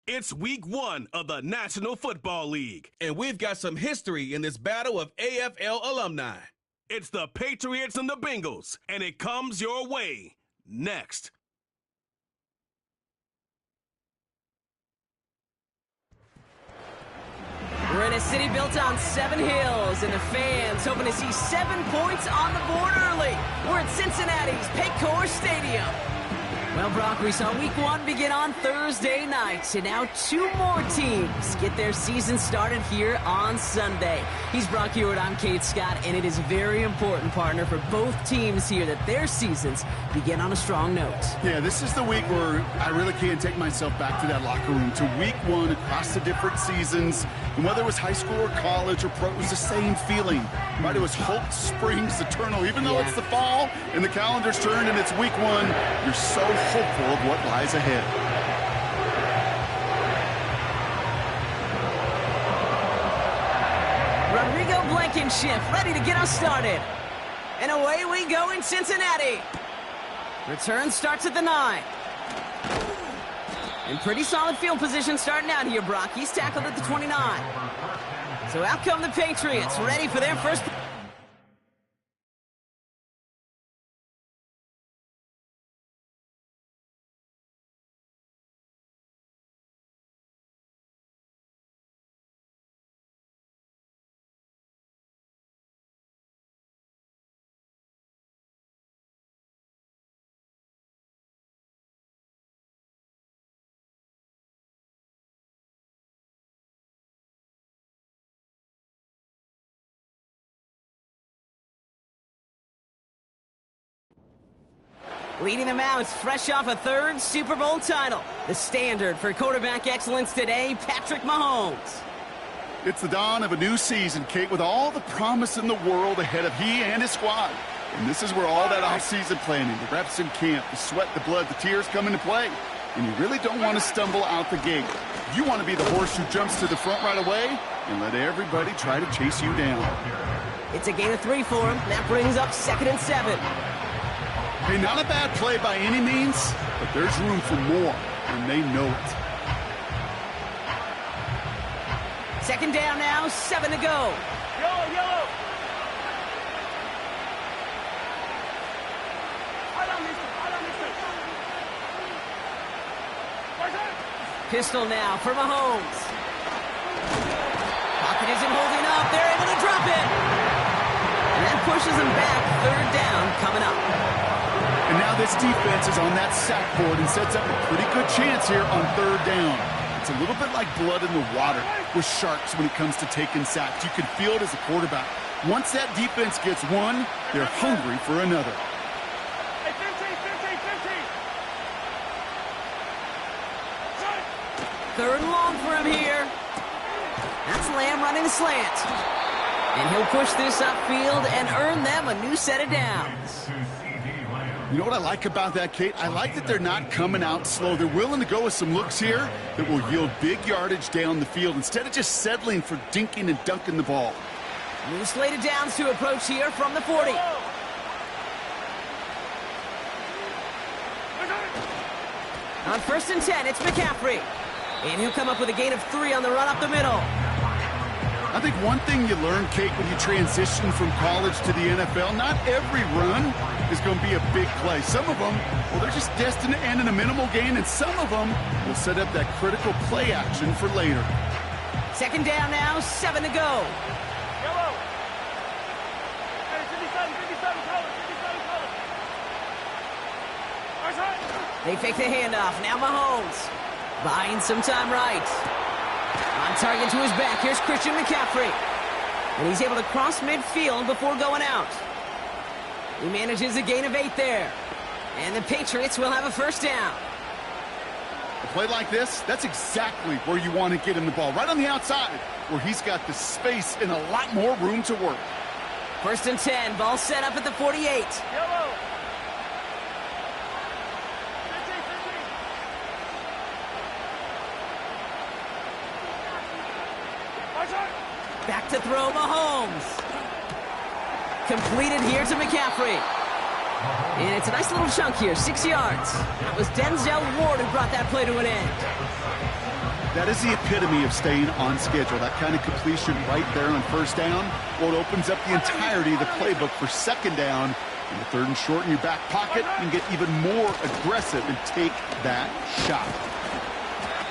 It's week 1 of the National Football League, and we've got some history in this battle of AFL alumni. It's the Patriots and the Bengals, and it comes your way next. We're in a city built on 7 hills, and the fans hoping to see 7 points on the board early. We're at Cincinnati's Paycor Stadium. Well, Brock, we saw week 1 begin on Thursday night, and now 2 more teams get their season started here on Sunday. He's Brock Hewitt, I'm Kate Scott, and it is very important, partner, for both teams here that their seasons begin on a strong note. Yeah, this is the week where I really can't take myself back to that locker room, to week 1 across the different seasons. And whether it was high school or college or pro, it was the same feeling. Right? It was hope springs eternal. Even though it's the fall and the calendar's turned and it's week 1, you're so hopeful of what lies ahead. Rodrigo Blankenship ready to get us started. And away we go in Cincinnati. Return starts at the 9. In pretty solid field position starting out here, Brock. He's tackled at the 29. So out come the Patriots, ready for their first... Leading them out, fresh off a 3rd Super Bowl title. The standard for quarterback excellence today, Patrick Mahomes. It's the dawn of a new season, Kate, with all the promise in the world ahead of he and his squad. And this is where all that off-season planning, the reps in camp, the sweat, the blood, the tears come into play. And you really don't want to stumble out the gate. You want to be the horse who jumps to the front right away and let everybody try to chase you down. It's a gain of 3 for him. That brings up 2nd and 7. Hey, not a bad play by any means, but there's room for more, and they know it. 2nd down now, 7 to go. Yellow. Pistol now for Mahomes. Pocket isn't holding up. They're able to drop it. And that pushes them back. 3rd down coming up. And now this defense is on that sack board and sets up a pretty good chance here on 3rd down. It's a little bit like blood in the water with sharks when it comes to taking sacks. You can feel it as a quarterback. Once that defense gets one, they're hungry for another. Hey, 15. 3rd and long for him here. That's Lamb running the slant. And he'll push this upfield and earn them a new set of downs. You know what I like about that, Kate? I like that they're not coming out slow. They're willing to go with some looks here that will yield big yardage down the field instead of just settling for dinking and dunking the ball. New slate of downs to approach here from the 40. On 1st and 10, it's McCaffrey. And he'll come up with a gain of 3 on the run up the middle. I think one thing you learn, Kate, when you transition from college to the NFL, not every run is going to be a big play. Some of them, well, they're just destined to end in a minimal gain, and some of them will set up that critical play action for later. 2nd down now, 7 to go. Yellow. Hey, 57, color. They fake the handoff. Now Mahomes buying some time right. On target to his back, here's Christian McCaffrey. And he's able to cross midfield before going out. He manages a gain of 8 there. And the Patriots will have a 1st down. A play like this, that's exactly where you want to get him the ball. Right on the outside, where he's got the space and a lot more room to work. 1st and 10, ball set up at the 48. Yellow. 15. Back to throw, Mahomes. Completed here to McCaffrey. And it's a nice little chunk here, 6 yards. That was Denzel Ward who brought that play to an end. That is the epitome of staying on schedule. That kind of completion right there on first down. Well, it opens up the entirety of the playbook for second down. In the third and short in your back pocket, you can get even more aggressive and take that shot.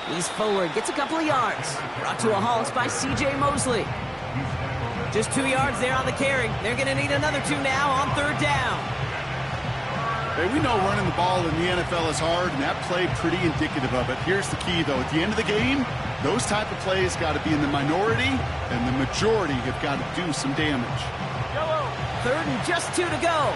He's forward, gets a couple of yards. Brought to a halt by C.J. Mosley. Just 2 yards there on the carry. They're going to need another 2 now on third down. Hey, we know running the ball in the NFL is hard, and that play pretty indicative of it. Here's the key, though. At the end of the game, those type of plays got to be in the minority, and the majority have got to do some damage. Yellow. Third and just 2 to go.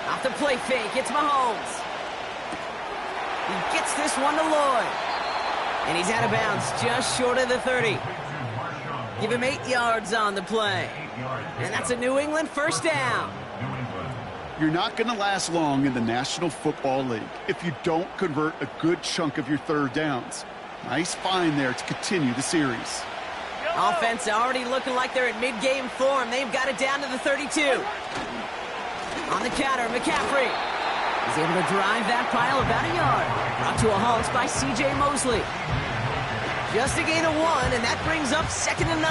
Off the play fake, it's Mahomes. He gets this one to Lloyd. And he's out of bounds, just short of the 30. Give him 8 yards on the play. And that's a New England first down. You're not going to last long in the National Football League if you don't convert a good chunk of your third downs. Nice find there to continue the series. Offense already looking like they're in mid-game form. They've got it down to the 32. On the counter, McCaffrey. He's able to drive that pile about a yard. Brought to a halt by C.J. Mosley. Just a gain of 1, and that brings up 2nd and 9.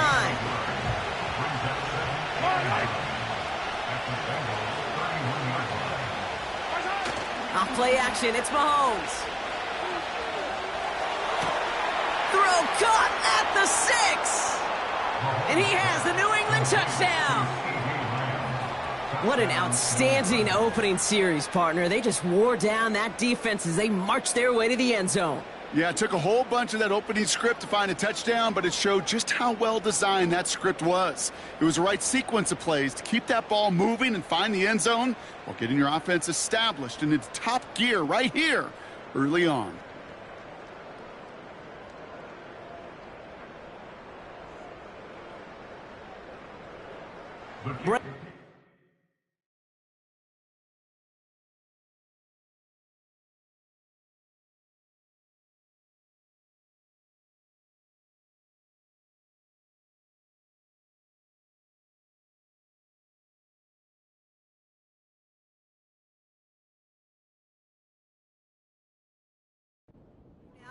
Off play action, it's Mahomes. Throw caught at the 6. And he has the New England touchdown. What an outstanding opening series, partner. They just wore down that defense as they marched their way to the end zone. Yeah, it took a whole bunch of that opening script to find a touchdown, but it showed just how well designed that script was. It was the right sequence of plays to keep that ball moving and find the end zone while getting your offense established in its top gear right here early on.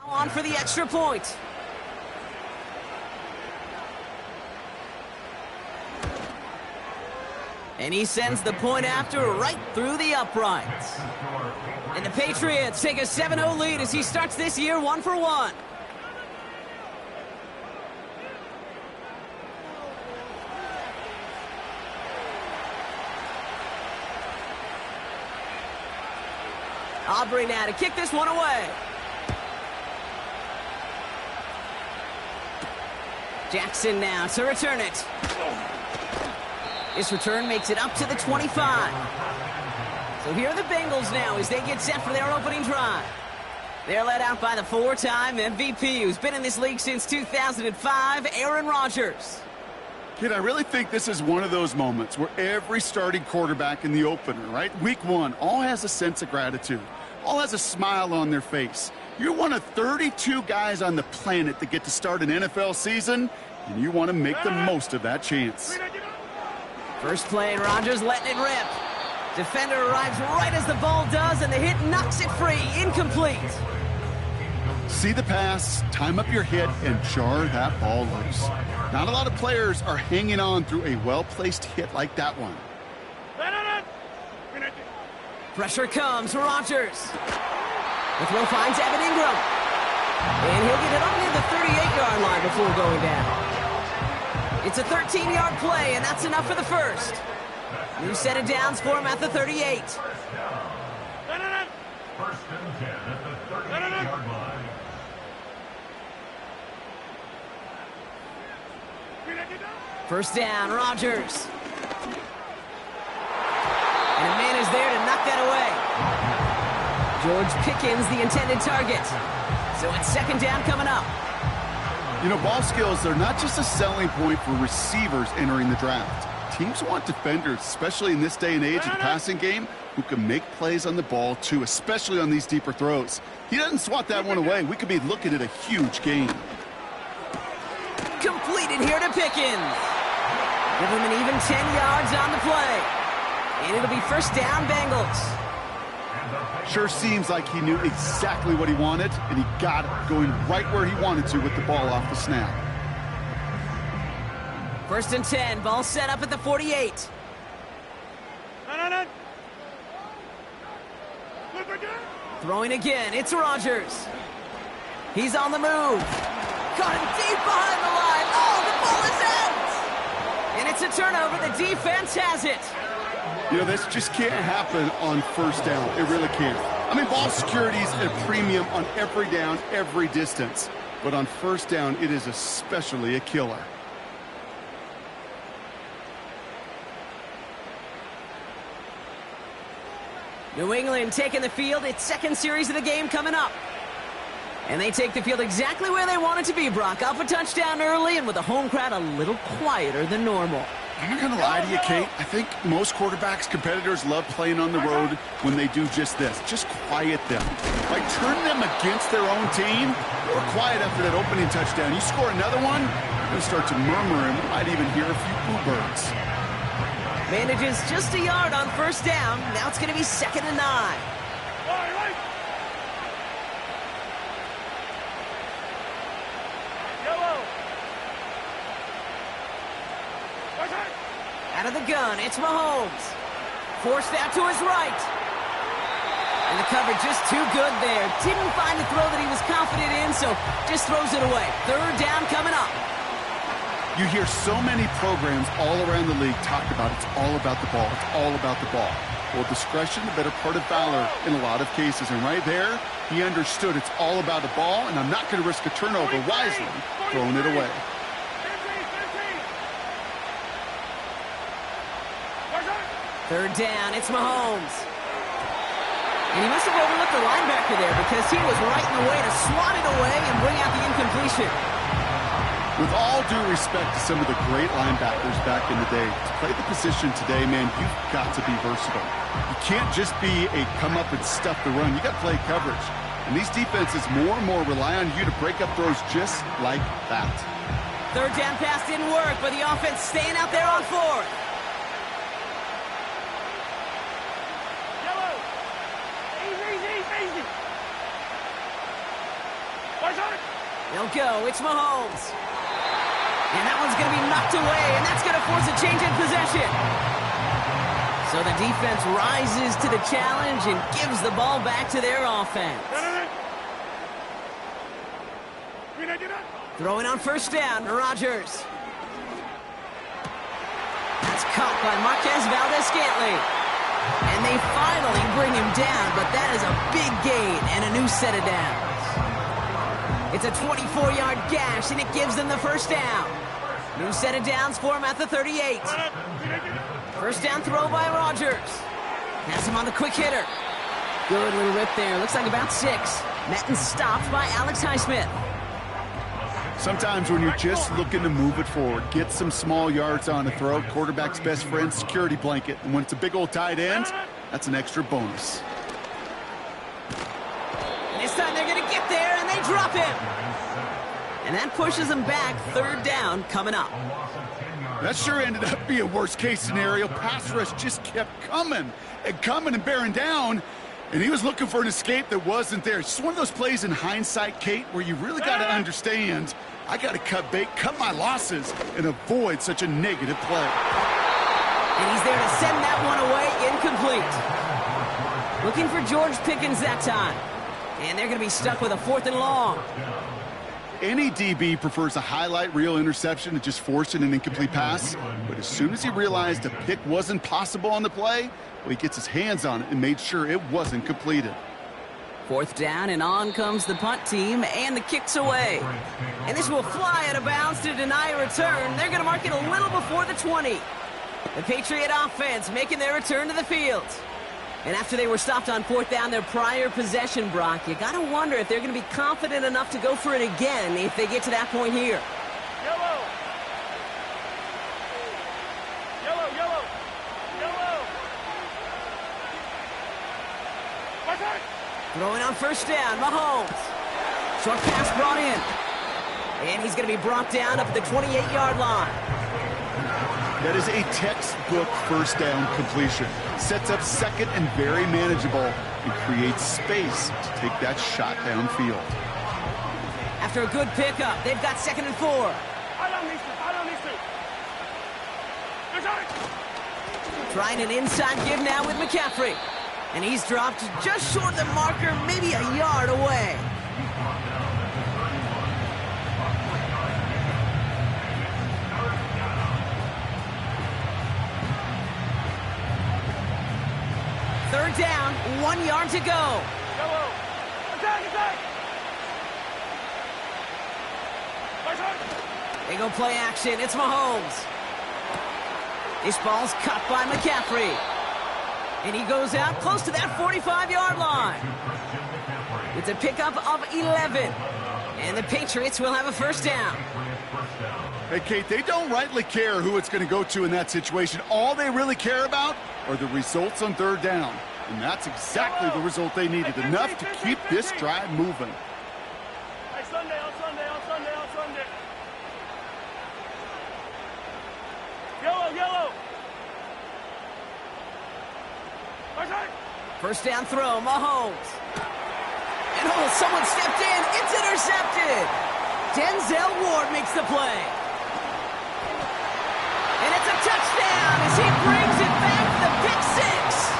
On for the extra point. And he sends the point after right through the uprights. And the Patriots take a 7-0 lead as he starts this year 1 for 1. Aubrey now to kick this one away. Jackson now to return it. This return makes it up to the 25. So here are the Bengals now as they get set for their opening drive. They're led out by the 4-time MVP who's been in this league since 2005, Aaron Rodgers. Kid, I really think this is one of those moments where every starting quarterback in the opener, right? Week 1, all has a sense of gratitude. All has a smile on their face. You're one of 32 guys on the planet that get to start an NFL season, and you want to make the most of that chance. First play, Rodgers letting it rip. Defender arrives right as the ball does, and the hit knocks it free. Incomplete. See the pass, time up your hit, and jar that ball loose. Not a lot of players are hanging on through a well-placed hit like that one. Pressure comes, Rodgers. The throw finds Evan Ingram. And he'll get it up near the 38-yard line before going down. It's a 13-yard play, and that's enough for the first. New set of downs for him at the 38. First and 10 at the 38-yard line. First down, Rodgers. And a man is there to knock that away. George Pickens, the intended target. So it's second down coming up. You know, ball skills, they're not just a selling point for receivers entering the draft. Teams want defenders, especially in this day and age of the passing game, who can make plays on the ball, too, especially on these deeper throws. He doesn't swat that one away. We could be looking at a huge game. Completed here to Pickens. Give them an even 10 yards on the play. And it'll be first down, Bengals. Sure seems like he knew exactly what he wanted, and he got it going right where he wanted to with the ball off the snap. First and 10, ball set up at the 48. No. Throwing again, it's Rodgers. He's on the move. Caught him deep behind the line. Oh, the ball is out! And it's a turnover. The defense has it. You know, this just can't happen on first down. It really can't. I mean, ball security is at a premium on every down, every distance. But on first down, it is especially a killer. New England taking the field. Its second series of the game coming up. And they take the field exactly where they want it to be, Brock. Off a touchdown early and with the home crowd a little quieter than normal. I'm not going to lie to you, Kate. I think most quarterbacks, competitors love playing on the road when they do just this. Just quiet them. Like, turn them against their own team. They were quiet after that opening touchdown. You score another one, you're going to start to murmur and might even hear a few boo birds. Manages just a yard on first down. Now it's going to be 2nd and 9. Right. Yellow. Out of the gun, it's Mahomes. Forced out to his right. And the coverage just too good there. Didn't find the throw that he was confident in, so just throws it away. Third down coming up. You hear so many programs all around the league talk about it's all about the ball. It's all about the ball. Well, discretion, the better part of valor in a lot of cases. And right there, he understood it's all about the ball, and I'm not going to risk a turnover wisely, throwing it away. Third down, it's Mahomes. And he must have overlooked the linebacker there because he was right in the way to swat it away and bring out the incompletion. With all due respect to some of the great linebackers back in the day, to play the position today, man, you've got to be versatile. You can't just be a come up and stuff the run. You got to play coverage. And these defenses more and more rely on you to break up throws just like that. Third down pass didn't work, but the offense staying out there on fourth. Yellow. Easy. Watch out. They'll go. It's Mahomes. And that one's going to be knocked away, and that's going to force a change in possession. So the defense rises to the challenge and gives the ball back to their offense. Throwing on first down, Rodgers. That's caught by Marquez Valdez-Scantling. And they finally bring him down, but that is a big gain and a new set of downs. It's a 24-yard gash, and it gives them the first down. New set of downs for him at the 38. First down throw by Rodgers. Has him on the quick hitter. Good little rip there. Looks like about 6. Met and stopped by Alex Highsmith. Sometimes when you're just looking to move it forward, get some small yards on a throw, quarterback's best friend, security blanket. And when it's a big old tight end, that's an extra bonus. This time they're going to get there, and they drop him. And that pushes them back. Third down coming up. That sure ended up being worst-case scenario. Pass rush just kept coming and bearing down. And he was looking for an escape that wasn't there. It's just one of those plays in hindsight, Kate, where you really got to understand, I got to cut bait, cut my losses, and avoid such a negative play. And he's there to send that one away, incomplete. Looking for George Pickens that time. And they're going to be stuck with a 4th and long. Any DB prefers a highlight reel interception to just forcing an incomplete pass. But as soon as he realized a pick wasn't possible on the play, well, he gets his hands on it and made sure it wasn't completed. 4th down, and on comes the punt team, and the kick's away. And this will fly out of bounds to deny a return. They're going to mark it a little before the 20. The Patriot offense making their return to the field. And after they were stopped on 4th down, their prior possession, Brock, you got to wonder if they're going to be confident enough to go for it again if they get to that point here. Yellow. Watch out. Throwing on first down, Mahomes. Short pass brought in. And he's going to be brought down up at the 28-yard line. That is a textbook first down completion. Sets up second and very manageable and creates space to take that shot downfield. After a good pickup, they've got 2nd and 4. I don't need to. Good shot. Trying an inside give now with McCaffrey. And he's dropped just short of the marker, maybe a yard away. Third down, 1 yard to go. Yellow. Attack. They go play action. It's Mahomes. This ball's cut by McCaffrey. And he goes out close to that 45-yard line. It's a pickup of 11. And the Patriots will have a first down. Hey, Kate, they don't rightly care who it's going to go to in that situation. All they really care about are the results on third down. And that's exactly the result they needed. Enough to keep this drive moving. Hey, Sunday. Yellow. First down throw, Mahomes. And someone stepped in. It's intercepted. Denzel Ward makes the play. And it's a touchdown as he brings it back, the pick six.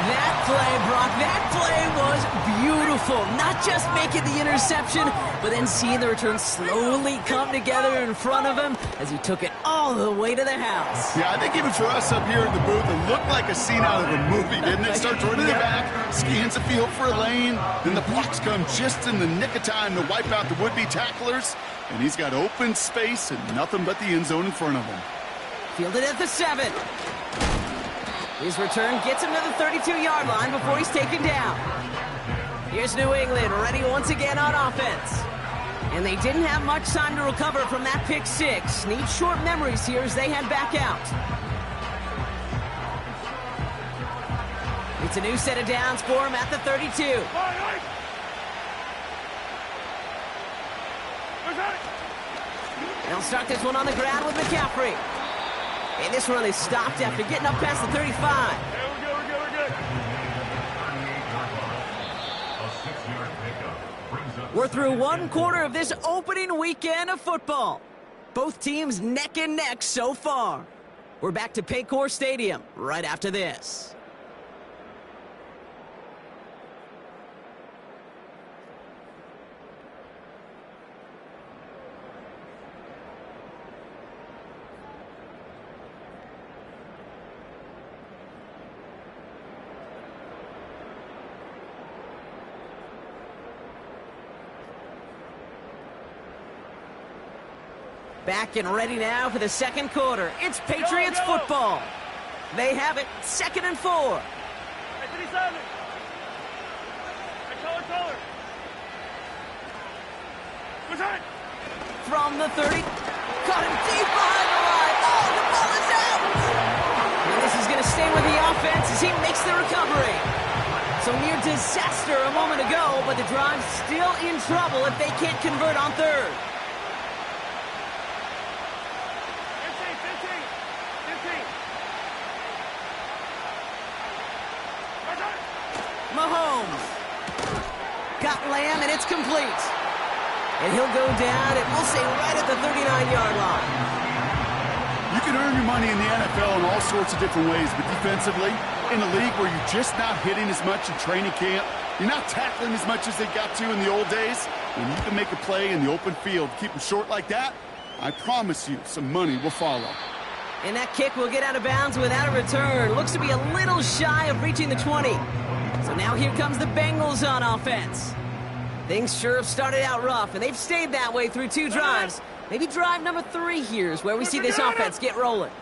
That play, Brock, that play was beautiful. Not just making the interception, but then seeing the return slowly come together in front of him as he took it all the way to the house. Yeah, I think even for us up here in the booth, it looked like a scene out of a movie, didn't it? Starts running it back, scans the field for a lane, then the blocks come just in the nick of time to wipe out the would-be tacklers, and he's got open space and nothing but the end zone in front of him. Fielded at the 7. His return gets him to the 32-yard line before he's taken down. Here's New England ready once again on offense. And they didn't have much time to recover from that pick six. Need short memories here as they head back out. It's a new set of downs for him at the 32. They'll start this one on the ground with McCaffrey. And this run is stopped after getting up past the 35. We're good. We're through 1 quarter of this opening weekend of football. Both teams neck and neck so far. We're back to Paycor Stadium right after this. Back and ready now for the second quarter. It's Patriots football. They have it, 2nd and 4. Hey, 37. Hey, color. What's that? From the 30. Caught him deep behind the line. Oh, the ball is out. And this is going to stay with the offense as he makes the recovery. So near disaster a moment ago, but the drive's still in trouble if they can't convert on third. 15. Mahomes. Got Lamb, and it's complete. And he'll go down, and we'll say right at the 39-yard line. You can earn your money in the NFL in all sorts of different ways, but defensively, in a league where you're just not hitting as much in training camp, you're not tackling as much as they got to in the old days, when you can make a play in the open field, keep them short like that, I promise you some money will follow. And that kick will get out of bounds without a return. Looks to be a little shy of reaching the 20. So now here comes the Bengals on offense. Things sure have started out rough, and they've stayed that way through 2 drives. Maybe drive number 3 here is where we see this offense get rolling.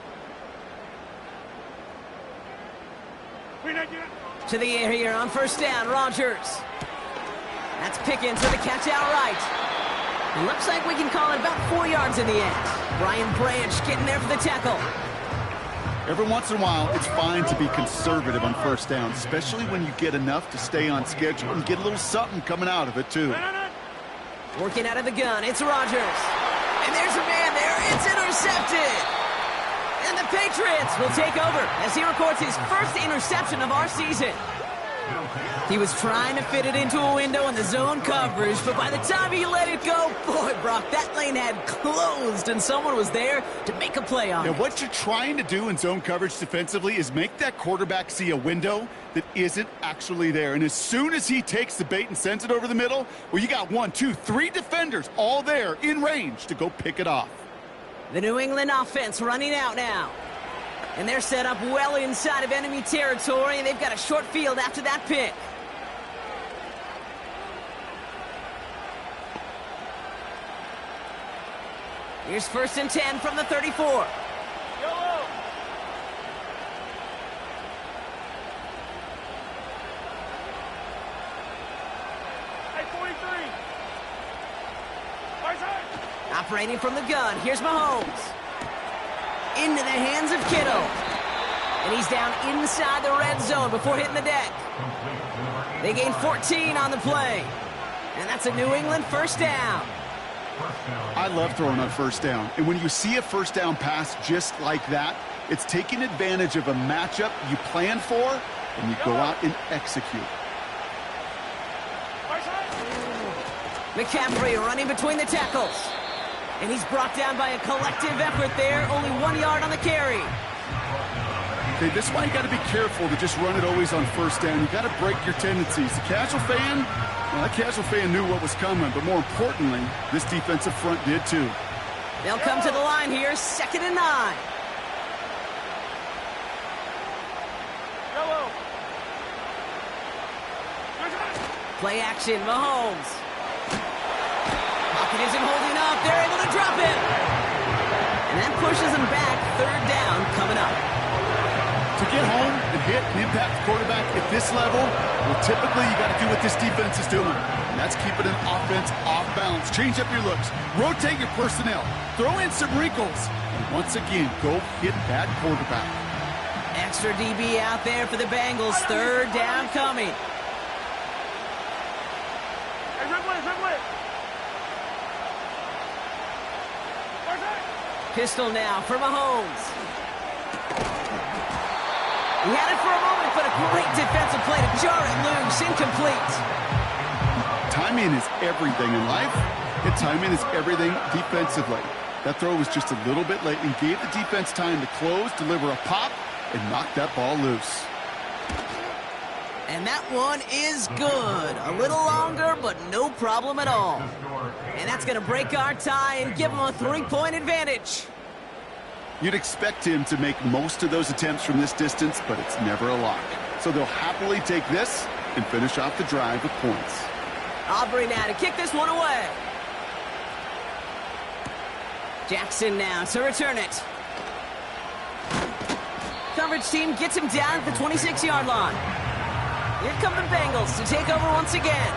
To the air here on first down, Rodgers. That's Pickens with the catch outright. It looks like we can call it about 4 yards in the end. Brian Branch getting there for the tackle. Every once in a while, it's fine to be conservative on first down, especially when you get enough to stay on schedule and get a little something coming out of it, too. Working out of the gun, it's Rodgers. And there's a man there. It's intercepted. And the Patriots will take over as he records his first interception of our season. He was trying to fit it into a window in the zone coverage, but by the time he let it go, boy, Brock, that lane had closed and someone was there to make a play on it. Now, what you're trying to do in zone coverage defensively is make that quarterback see a window that isn't actually there. And as soon as he takes the bait and sends it over the middle, well, you got 1, 2, 3 defenders all there in range to go pick it off. The New England offense running out now. And they're set up well inside of enemy territory, and they've got a short field after that pick. Here's 1st and 10 from the 34. Yellow. Hey, 43. Right side. Operating from the gun, here's Mahomes. Into the hands of Kittle. And he's down inside the red zone before hitting the deck. They gain 14 on the play. And that's a New England first down. I love throwing on first down. And when you see a first down pass just like that, it's taking advantage of a matchup you plan for, and you go out and execute. Right side. McCaffrey running between the tackles. And he's brought down by a collective effort there. Only 1 yard on the carry. Okay, this is why you got to be careful to just run it always on first down. You got to break your tendencies. The casual fan, well, that casual fan knew what was coming, but more importantly, this defensive front did too. They'll come to the line here, 2nd and 9. Yellow. Play action, Mahomes. Pocket isn't holding up. They're able to drop him. And that pushes him back. 3rd down coming up. To get home and hit and impact the quarterback at this level, well, typically you got to do what this defense is doing. And that's keeping an offense off balance. Change up your looks. Rotate your personnel. Throw in some wrinkles. And once again, go hit that quarterback. Extra DB out there for the Bengals. 3rd down coming. Hey, Ridley. Right side. Pistol now for Mahomes. He had it for a moment, but a great defensive play to jar it loose. Incomplete. Timing is everything in life, and timing is everything defensively. That throw was just a little bit late and gave the defense time to close, deliver a pop, and knock that ball loose. And that one is good. A little longer, but no problem at all. And that's going to break our tie and give them a 3-point advantage. You'd expect him to make most of those attempts from this distance, but it's never a lock. So they'll happily take this and finish off the drive with points. Aubrey now to kick this one away. Jackson now to return it. Coverage team gets him down at the 26-yard line. Here come the Bengals to take over once again.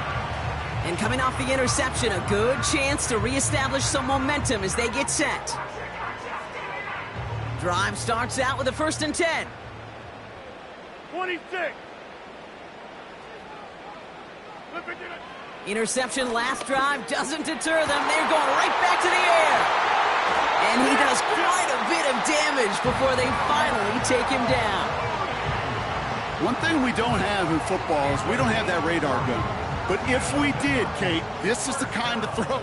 And coming off the interception, a good chance to reestablish some momentum as they get set. Drive starts out with a 1st and 10. 26. Interception last drive doesn't deter them. They're going right back to the air. And he does quite a bit of damage before they finally take him down. One thing we don't have in football is we don't have that radar gun. But if we did, Kate, this is the kind of throw,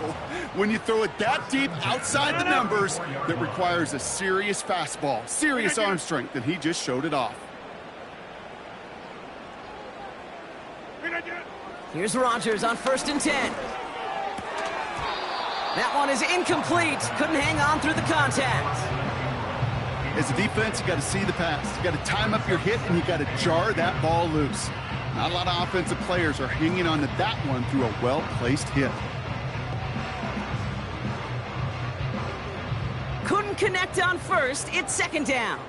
when you throw it that deep outside the numbers, that requires a serious fastball, serious arm strength, and he just showed it off. Here's Rodgers on 1st and 10. That one is incomplete. Couldn't hang on through the contact. As a defense, you got to see the pass. You got to time up your hit, and you got to jar that ball loose. Not a lot of offensive players are hanging on to that one through a well-placed hit. Couldn't connect on 1st. It's 2nd down.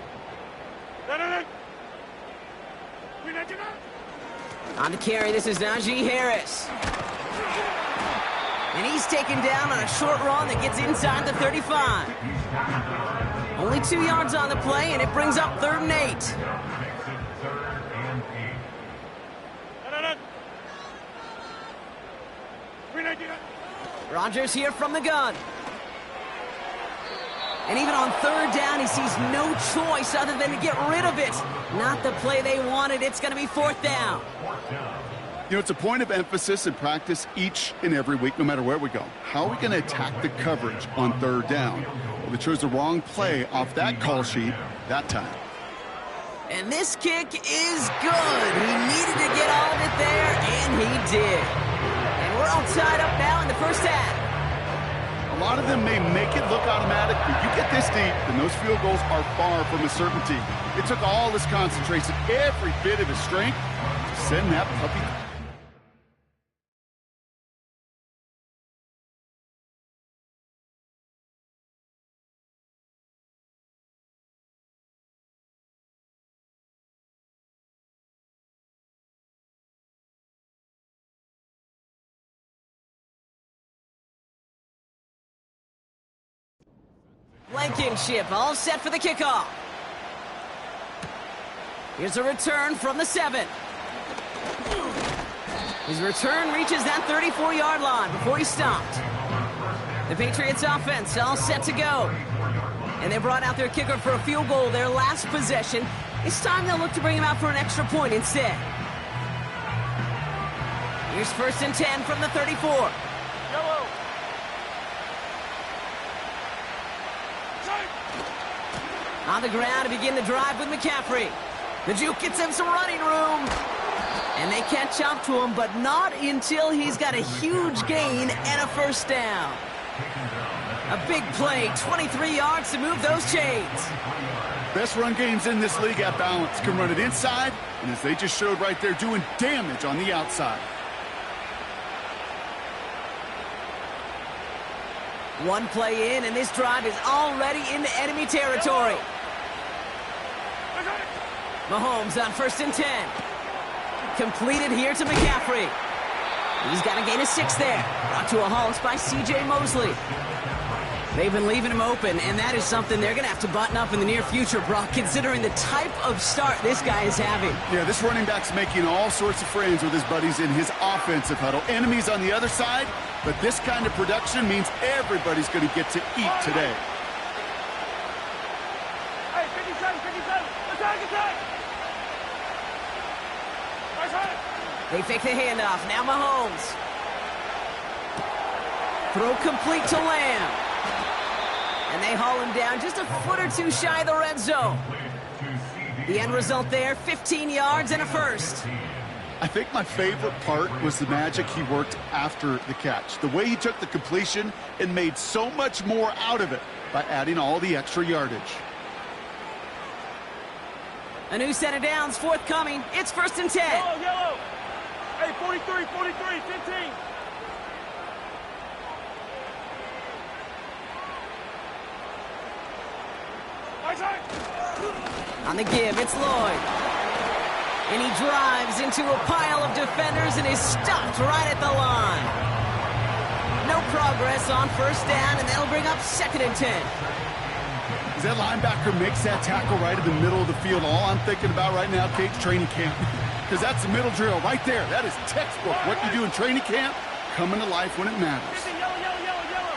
On the carry, this is Najee Harris. And he's taken down on a short run that gets inside the 35. Only 2 yards on the play, and it brings up 3rd and 8. Rodgers here from the gun. And even on third down, he sees no choice other than to get rid of it. Not the play they wanted. It's going to be fourth down. You know, it's a point of emphasis in practice each and every week, no matter where we go. How are we going to attack the coverage on third down? Well, they chose the wrong play off that call sheet that time. And this kick is good. He needed to get all of it there, and he did. And we're all tied up now in the first half. A lot of them may make it look automatic, but you get this deep, and those field goals are far from a certainty. It took all his concentration, every bit of his strength, to send that puppy. Blankenship all set for the kickoff. Here's a return from the 7. His return reaches that 34-yard line before he stopped. The Patriots offense all set to go. And they brought out their kicker for a field goal their last possession. It's time they'll look to bring him out for an extra point instead. Here's 1st and 10 from the 34. Yellow. On the ground to begin the drive with McCaffrey. The juke gets him some running room. And they catch up to him, but not until he's got a huge gain and a first down. A big play, 23 yards to move those chains. Best run games in this league at balance. Can run it inside, and as they just showed right there, doing damage on the outside. One play in, and this drive is already into enemy territory. Mahomes on 1st and 10. Completed here to McCaffrey. He's got a gain of 6 there. Brought to a halt by C.J. Mosley. They've been leaving him open, and that is something they're going to have to button up in the near future, Brock, considering the type of start this guy is having. Yeah, this running back's making all sorts of friends with his buddies in his offensive huddle. Enemies on the other side, but this kind of production means everybody's going to get to eat today. Hey, 57, 57. Attack, attack. Nice hit. They fake the handoff. Now Mahomes. Throw complete to Lamb. And they haul him down just a foot or two shy of the red zone. The end result there, 15 yards and a first. I think my favorite part was the magic he worked after the catch. The way he took the completion and made so much more out of it by adding all the extra yardage. A new set of downs forthcoming. It's 1st and 10. Yellow, yellow. Hey, 43, 43, 15. Nice hit. On the give, it's Lloyd. And he drives into a pile of defenders and is stopped right at the line. No progress on 1st down, and that'll bring up 2nd and 10. As that linebacker makes that tackle right in the middle of the field, all I'm thinking about right now, Kate's training camp. Because that's the middle drill right there. That is textbook. What you do in training camp, coming to life when it matters. Yellow, yellow, yellow, yellow.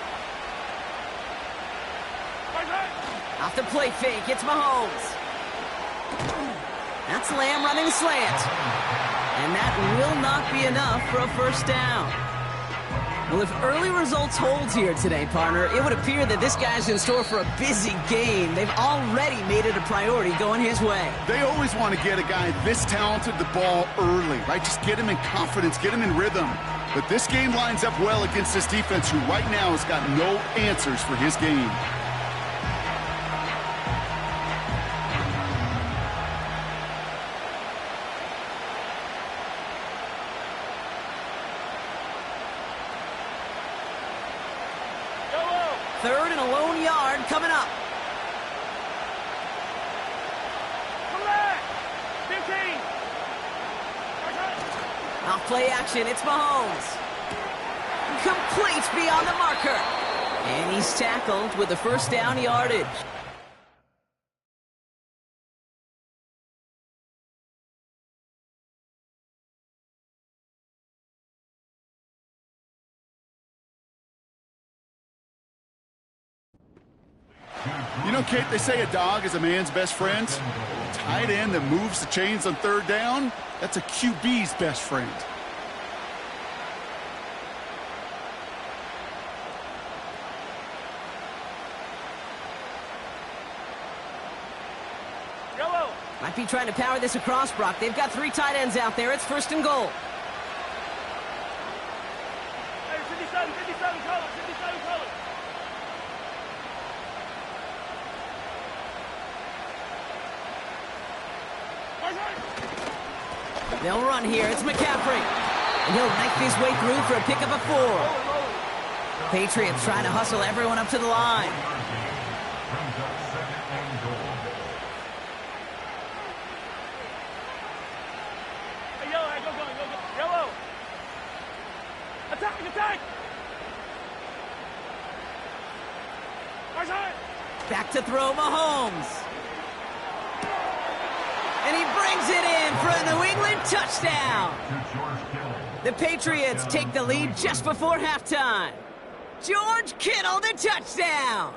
Nice hit. Off the play fake, it's Mahomes. That's Lamb running a slant. And that will not be enough for a 1st down. Well, if early results hold here today, partner, it would appear that this guy's in store for a busy game. They've already made it a priority going his way. They always want to get a guy this talented the ball early, right? Just get him in confidence, get him in rhythm. But this game lines up well against this defense, who right now has got no answers for his game. Yellow. 3rd and a lone yard coming up. Come back. 15. Nice hit. Off play action, it's Mahomes. Complete beyond the marker. And he's tackled with the 1st down yardage. You know, Kate, they say a dog is a man's best friend. A tight end that moves the chains on third down, that's a QB's best friend. Yellow. Might be trying to power this across, Brock. They've got 3 tight ends out there. It's 1st and goal. Hey, 57 color, 57 color. They'll run here. It's McCaffrey. And he'll make his way through for a pickup of 4. Patriots trying to hustle everyone up to the line. Brings up 2nd and goal. Hey, yellow, hey, go. Yellow. Attack. Marshall. Back to throw Mahomes. And he brings it in for a New England touchdown. To George Kittle. The Patriots take the lead just before halftime. George Kittle, the touchdown.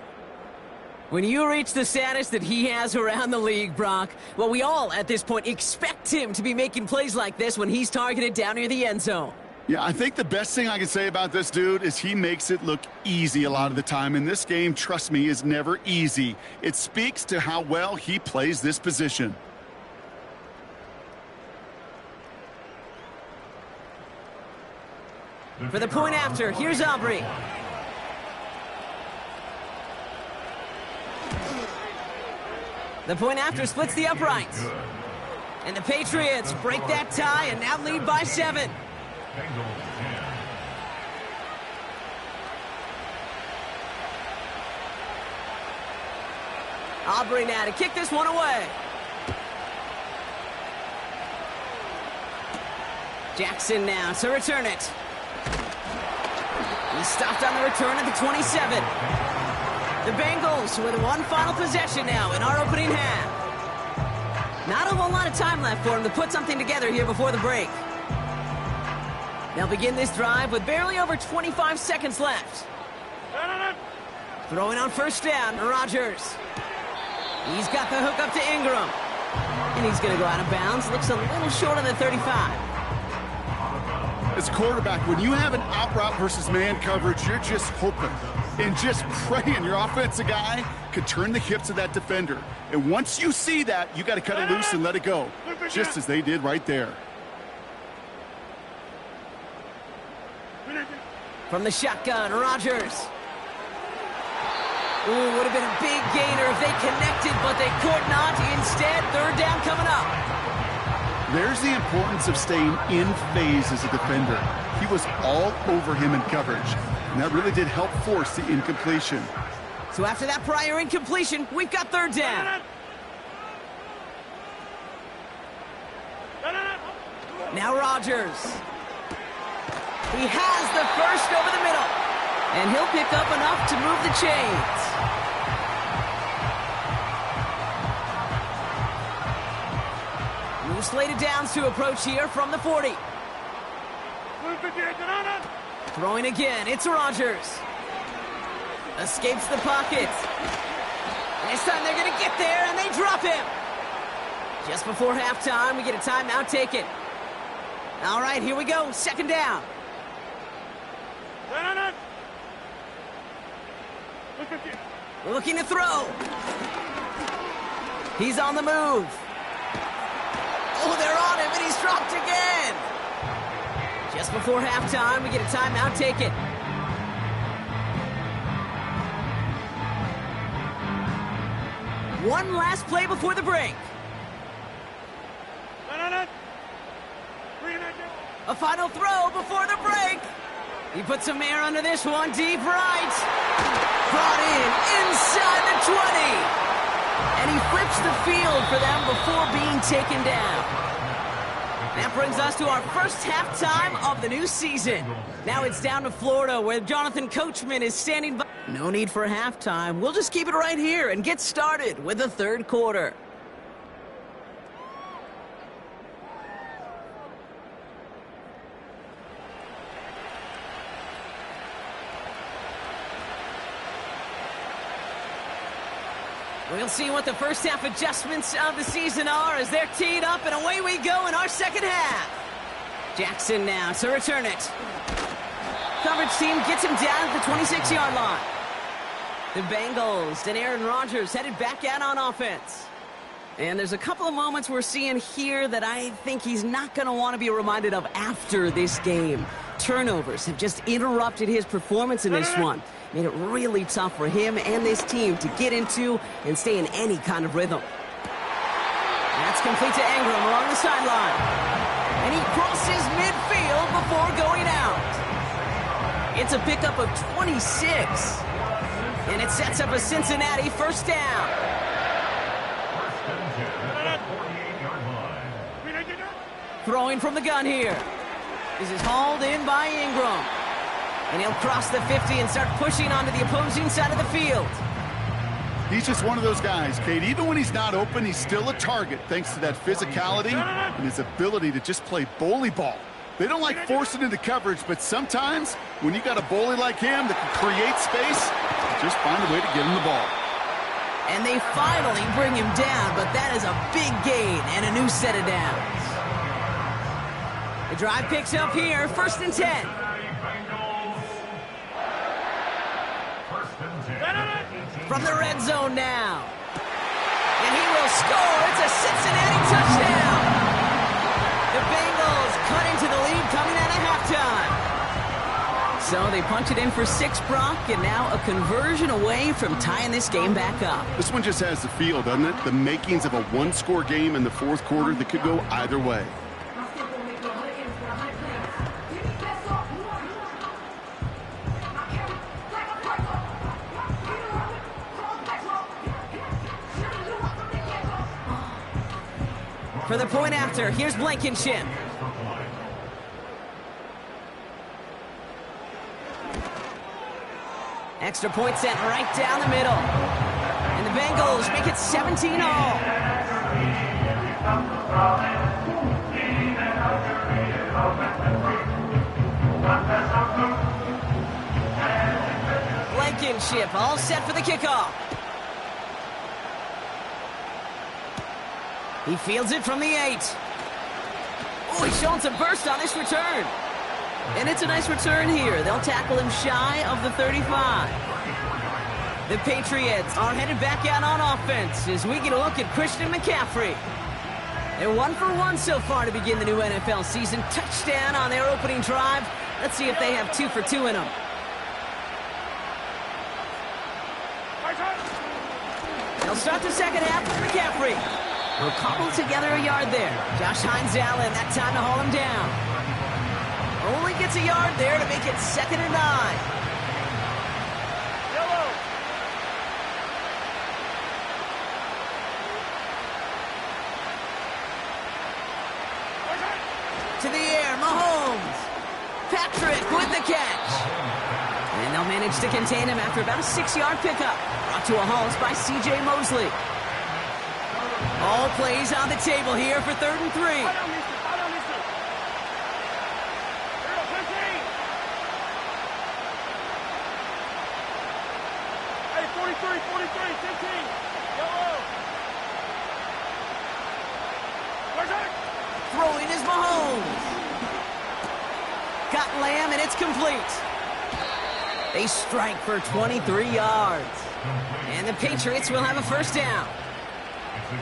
When you reach the status that he has around the league, Brock, well, we all at this point expect him to be making plays like this when he's targeted down near the end zone. Yeah, I think the best thing I can say about this dude is he makes it look easy a lot of the time. And this game, trust me, is never easy. It speaks to how well he plays this position. For the point after, here's Aubrey. The point after splits the uprights. And the Patriots break that tie and now lead by 7. Bengals 10. Aubrey now to kick this one away. Jackson now to return it. He stopped on the return at the 27. The Bengals with one final possession now in our opening half. Not a whole lot of time left for him to put something together here before the break. They'll begin this drive with barely over 25 seconds left. Throwing on 1st down, Rodgers. He's got the hook up to Ingram. And he's going to go out of bounds. Looks a little short on the 35. As a quarterback, when you have an out route versus man coverage, you're just hoping and just praying your offensive guy could turn the hips of that defender. And once you see that, you got to cut it loose and let it go, just as they did right there. From the shotgun, Rodgers. Ooh, would have been a big gainer if they connected, but they could not. Instead, 3rd down coming up. There's the importance of staying in phase as a defender. He was all over him in coverage, and that really did help force the incompletion. So after that prior incompletion, we've got 3rd down. Now Rodgers. He has the first over the middle, and he'll pick up enough to move the chains. New slated downs to approach here from the 40. Throwing again, it's Rodgers. Escapes the pocket. This time they're going to get there, and they drop him. Just before halftime, we get a timeout taken. All right, here we go, 2nd down. Looking to throw. He's on the move. Oh, they're on him, and he's dropped again. Just before halftime, we get a timeout taken. One last play before the break. A final throw before the break. He puts some air under this one, deep right. Brought in inside the 20. And he flips the field for them before being taken down. That brings us to our first halftime of the new season. Now it's down to Florida, where Jonathan Coachman is standing by. No need for halftime. We'll just keep it right here and get started with the 3rd quarter. We'll see what the first half adjustments of the season are as they're teed up, and away we go in our second half. Jackson now to return it. Coverage team gets him down at the 26-yard line. The Bengals and Aaron Rodgers headed back out on offense. And there's a couple of moments we're seeing here that I think he's not going to want to be reminded of after this game. Turnovers have just interrupted his performance in this one. Made it really tough for him and this team to get into and stay in any kind of rhythm. That's complete to Ingram along the sideline. And he crosses midfield before going out. It's a pickup of 26. And it sets up a Cincinnati first down. Throwing from the gun here. This is hauled in by Ingram. And he'll cross the 50 and start pushing onto the opposing side of the field. He's just one of those guys, Kate. Even when he's not open, he's still a target thanks to that physicality and his ability to just play bully ball. They don't like forcing into coverage, but sometimes when you got a bully like him that can create space, just find a way to get him the ball. And they finally bring him down, but that is a big gain and a new set of downs. The drive picks up here, 1st and 10. From the red zone now. And he will score. It's a Cincinnati touchdown. The Bengals cut into the lead coming out of halftime. So they punch it in for 6, Brock, and now a conversion away from tying this game back up. This one just has the feel, doesn't it? The makings of a one-score game in the 4th quarter that could go either way. For the point after, here's Blankenship. Extra point sent right down the middle. And the Bengals make it 17-all. Blankenship all set for the kickoff. He fields it from the 8. Oh, he's showing some burst on this return. And it's a nice return here. They'll tackle him shy of the 35. The Patriots are headed back out on offense as we get a look at Christian McCaffrey. They're 1 for 1 so far to begin the new NFL season. Touchdown on their opening drive. Let's see if they have 2 for 2 in them. They'll start the second half with McCaffrey. We'll cobble together a yard there. Josh Hines Allen, that time to haul him down. Only gets a yard there to make it 2nd and 9. Yellow. To the air, Mahomes. Patrick with the catch. And they'll manage to contain him after about a 6-yard pickup. Brought to a halt by C.J. Mosley. All plays on the table here for 3rd and 3. Hey, 43, 15. Yellow. Throwing is Mahomes. Got Lamb, and it's complete. They strike for 23 yards. And the Patriots will have a first down.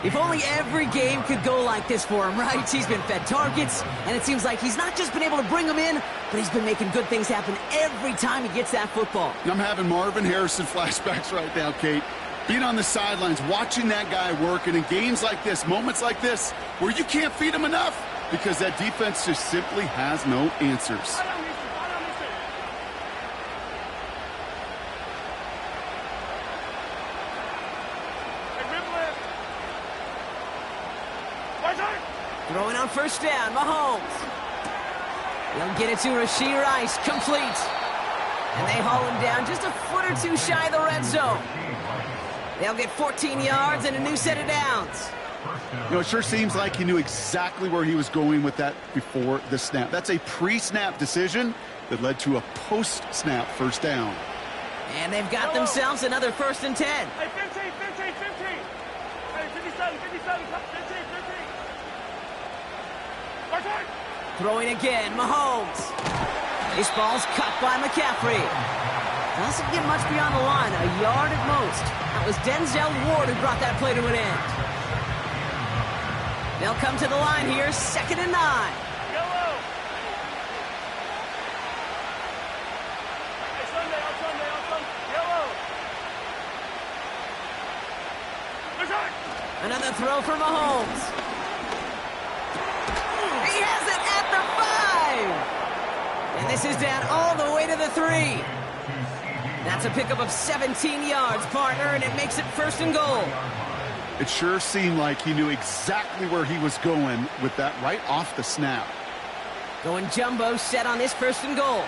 If only every game could go like this for him, right? He's been fed targets, and it seems like he's not just been able to bring them in, but he's been making good things happen every time he gets that football. I'm having Marvin Harrison flashbacks right now, Kate. Being on the sidelines, watching that guy work, and in games like this, moments like this, where you can't feed him enough because that defense just simply has no answers. Throwing on first down, Mahomes. They'll get it to Rashee Rice, complete. And they haul him down just a foot or 2 shy of the red zone. They'll get 14 yards and a new set of downs. You know, it sure seems like he knew exactly where he was going with that before the snap. That's a pre-snap decision that led to a post-snap first down. And they've got themselves another 1st and 10. Hey, 15. Throwing again, Mahomes. This ball's cut by McCaffrey. Doesn't get much beyond the line, a yard at most. That was Denzel Ward who brought that play to an end. They'll come to the line here, 2nd and 9. Yellow. Hey, Sunday, on Sunday. Yellow. Another throw for Mahomes. He has it at the 5. And this is down all the way to the 3. That's a pickup of 17 yards, partner, and it makes it 1st and goal. It sure seemed like he knew exactly where he was going with that right off the snap. Going jumbo set on this 1st and goal.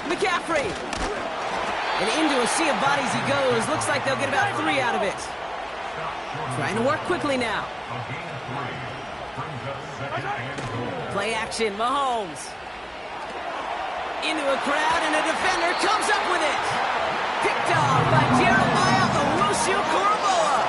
McCaffrey. And into a sea of bodies he goes. Looks like they'll get about 3 out of it. Trying to work quickly now. Play action, Mahomes. Into a crowd, and a defender comes up with it. Picked off by Jeremiah Owusu-Koramoah.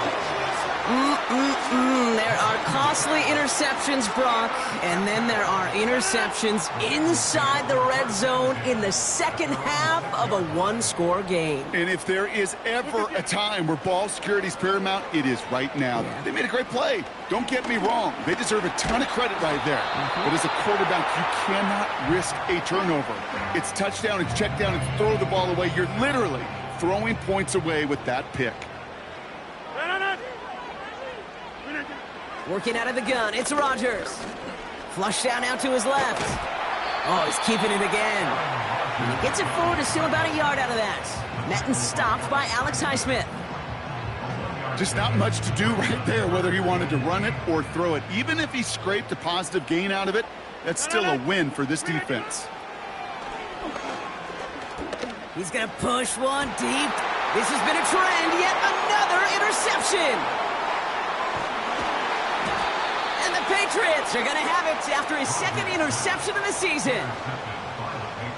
There are costly interceptions, Brock, and then there are interceptions inside the red zone in the second half of a one-score game. And if there is ever a time where ball security is paramount, it is right now. They made a great play. Don't get me wrong. They deserve a ton of credit right there. But as a quarterback, you cannot risk a turnover. It's touchdown, it's check down, it's throw the ball away. You're literally throwing points away with that pick. Working out of the gun, it's Rodgers. Flush down out to his left. Oh, he's keeping it again. And he gets it forward to still about a yard out of that. Met and stopped by Alex Highsmith. Just not much to do right there, whether he wanted to run it or throw it. Even if he scraped a positive gain out of it, that's still a win for this defense. He's going to push one deep. This has been a trend. Yet another interception. And the Patriots are going to have it after his 2nd interception of the season.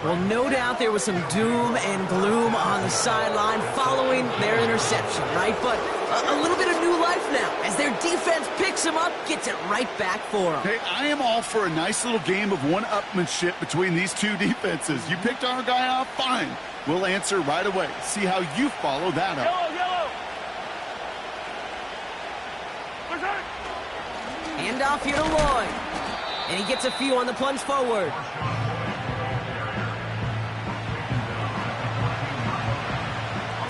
Well, no doubt there was some doom and gloom on the sideline following their interception, right? But a little bit of new life now as their defense picks him up, gets it right back for him. Hey, I am all for a nice little game of one-upmanship between these two defenses. You picked our guy off, fine. We'll answer right away. See how you follow that up. Hand off here to Lloyd. And he gets a few on the plunge forward.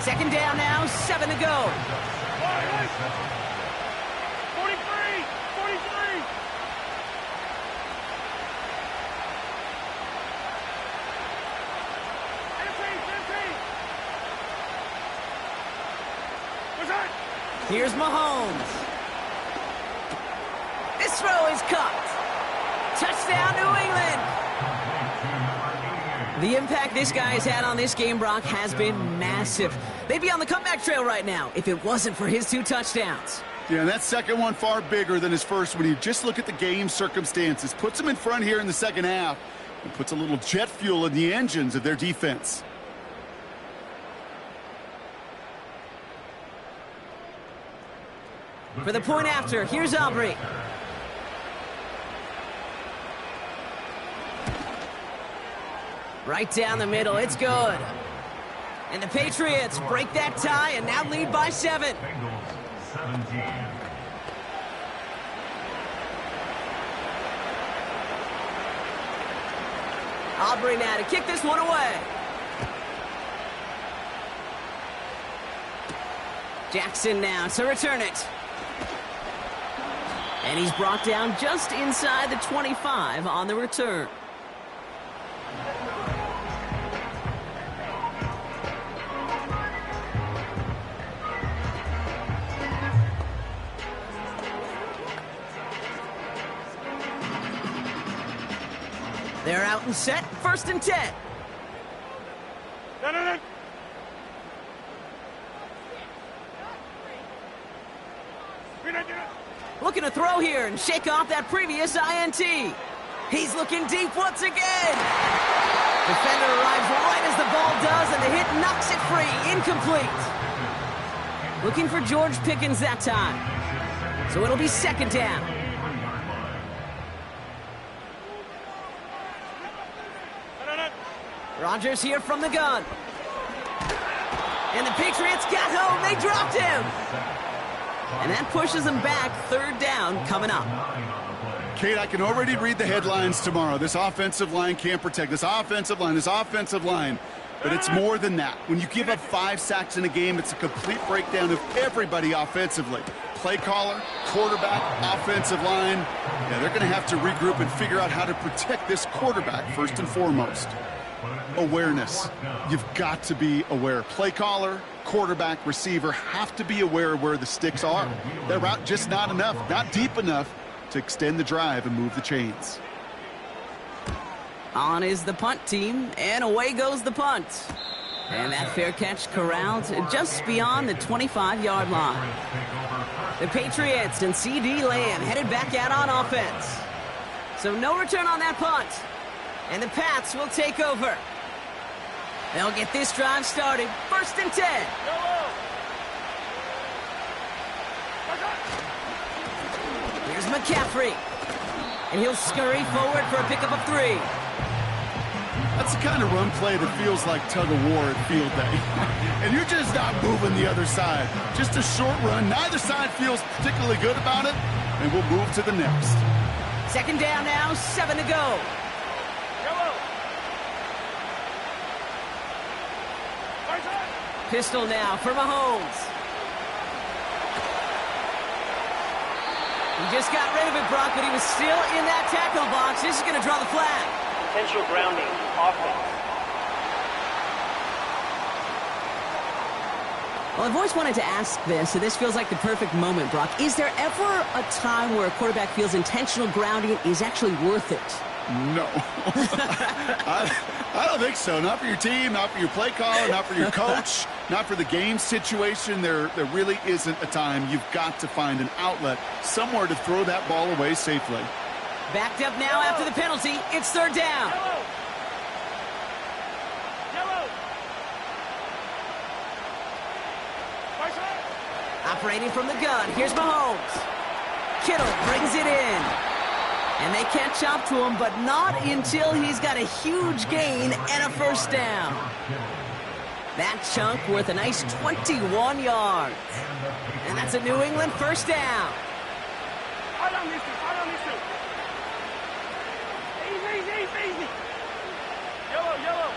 Second down now, 7 to go. 43. Here's Mahomes. This throw is caught. Touchdown, New England. The impact this guy has had on this game, Brock, has been massive. They'd be on the comeback trail right now if it wasn't for his 2 touchdowns. Yeah, and that second one far bigger than his first when you just look at the game circumstances. Puts him in front here in the second half and puts a little jet fuel in the engines of their defense. For the point after, here's Aubrey. Right down the middle, it's good. And the Patriots break that tie and now lead by 7. Bengals 17. Aubrey now to kick this one away. Jackson now to return it. And he's brought down just inside the 25 on the return. They're out and set, 1st and 10. Looking to throw here and shake off that previous INT. He's looking deep once again. Defender arrives right as the ball does, and the hit knocks it free. Incomplete. Looking for George Pickens that time. So it'll be second down. Rodgers here from the gun. And the Patriots got home. They dropped him. And that pushes them back. Third down coming up. Kate, I can already read the headlines tomorrow. This offensive line can't protect. This offensive line. But it's more than that. When you give up 5 sacks in a game, it's a complete breakdown of everybody offensively. Play caller, quarterback, offensive line. Yeah, they're going to have to regroup and figure out how to protect this quarterback first and foremost. Awareness. You've got to be aware. Play caller, quarterback, receiver have to be aware of where the sticks are. That route just not enough, not deep enough to extend the drive and move the chains. On is the punt team, and away goes the punt. And that fair catch corralled just beyond the 25-yard line. The Patriots and C.D. Lamb headed back out on offense. So no return on that punt. And the Pats will take over. They'll get this drive started. First and 10. Here's McCaffrey. And he'll scurry forward for a pickup of 3. That's the kind of run play that feels like tug-of-war at field day. And you're just not moving the other side. Just a short run. Neither side feels particularly good about it. And we'll move to the next. Second down now, 7 to go. Pistol now for Mahomes. He just got rid of it, Brock, but he was still in that tackle box. This is going to draw the flag. Potential grounding, offense. Well, I've always wanted to ask this, and this feels like the perfect moment, Brock. Is there ever a time where a quarterback feels intentional grounding is actually worth it? No. I don't think so. Not for your team, not for your play caller, not for your coach, not for the game situation. There really isn't a time. You've got to find an outlet, somewhere to throw that ball away safely. Backed up now after the penalty. It's third down. Operating from the gun. Here's Mahomes. Kittle brings it in. And they catch up to him, but not until he's got a huge gain and a first down. That chunk worth a nice 21 yards. And that's a New England first down. Easy. Yellow.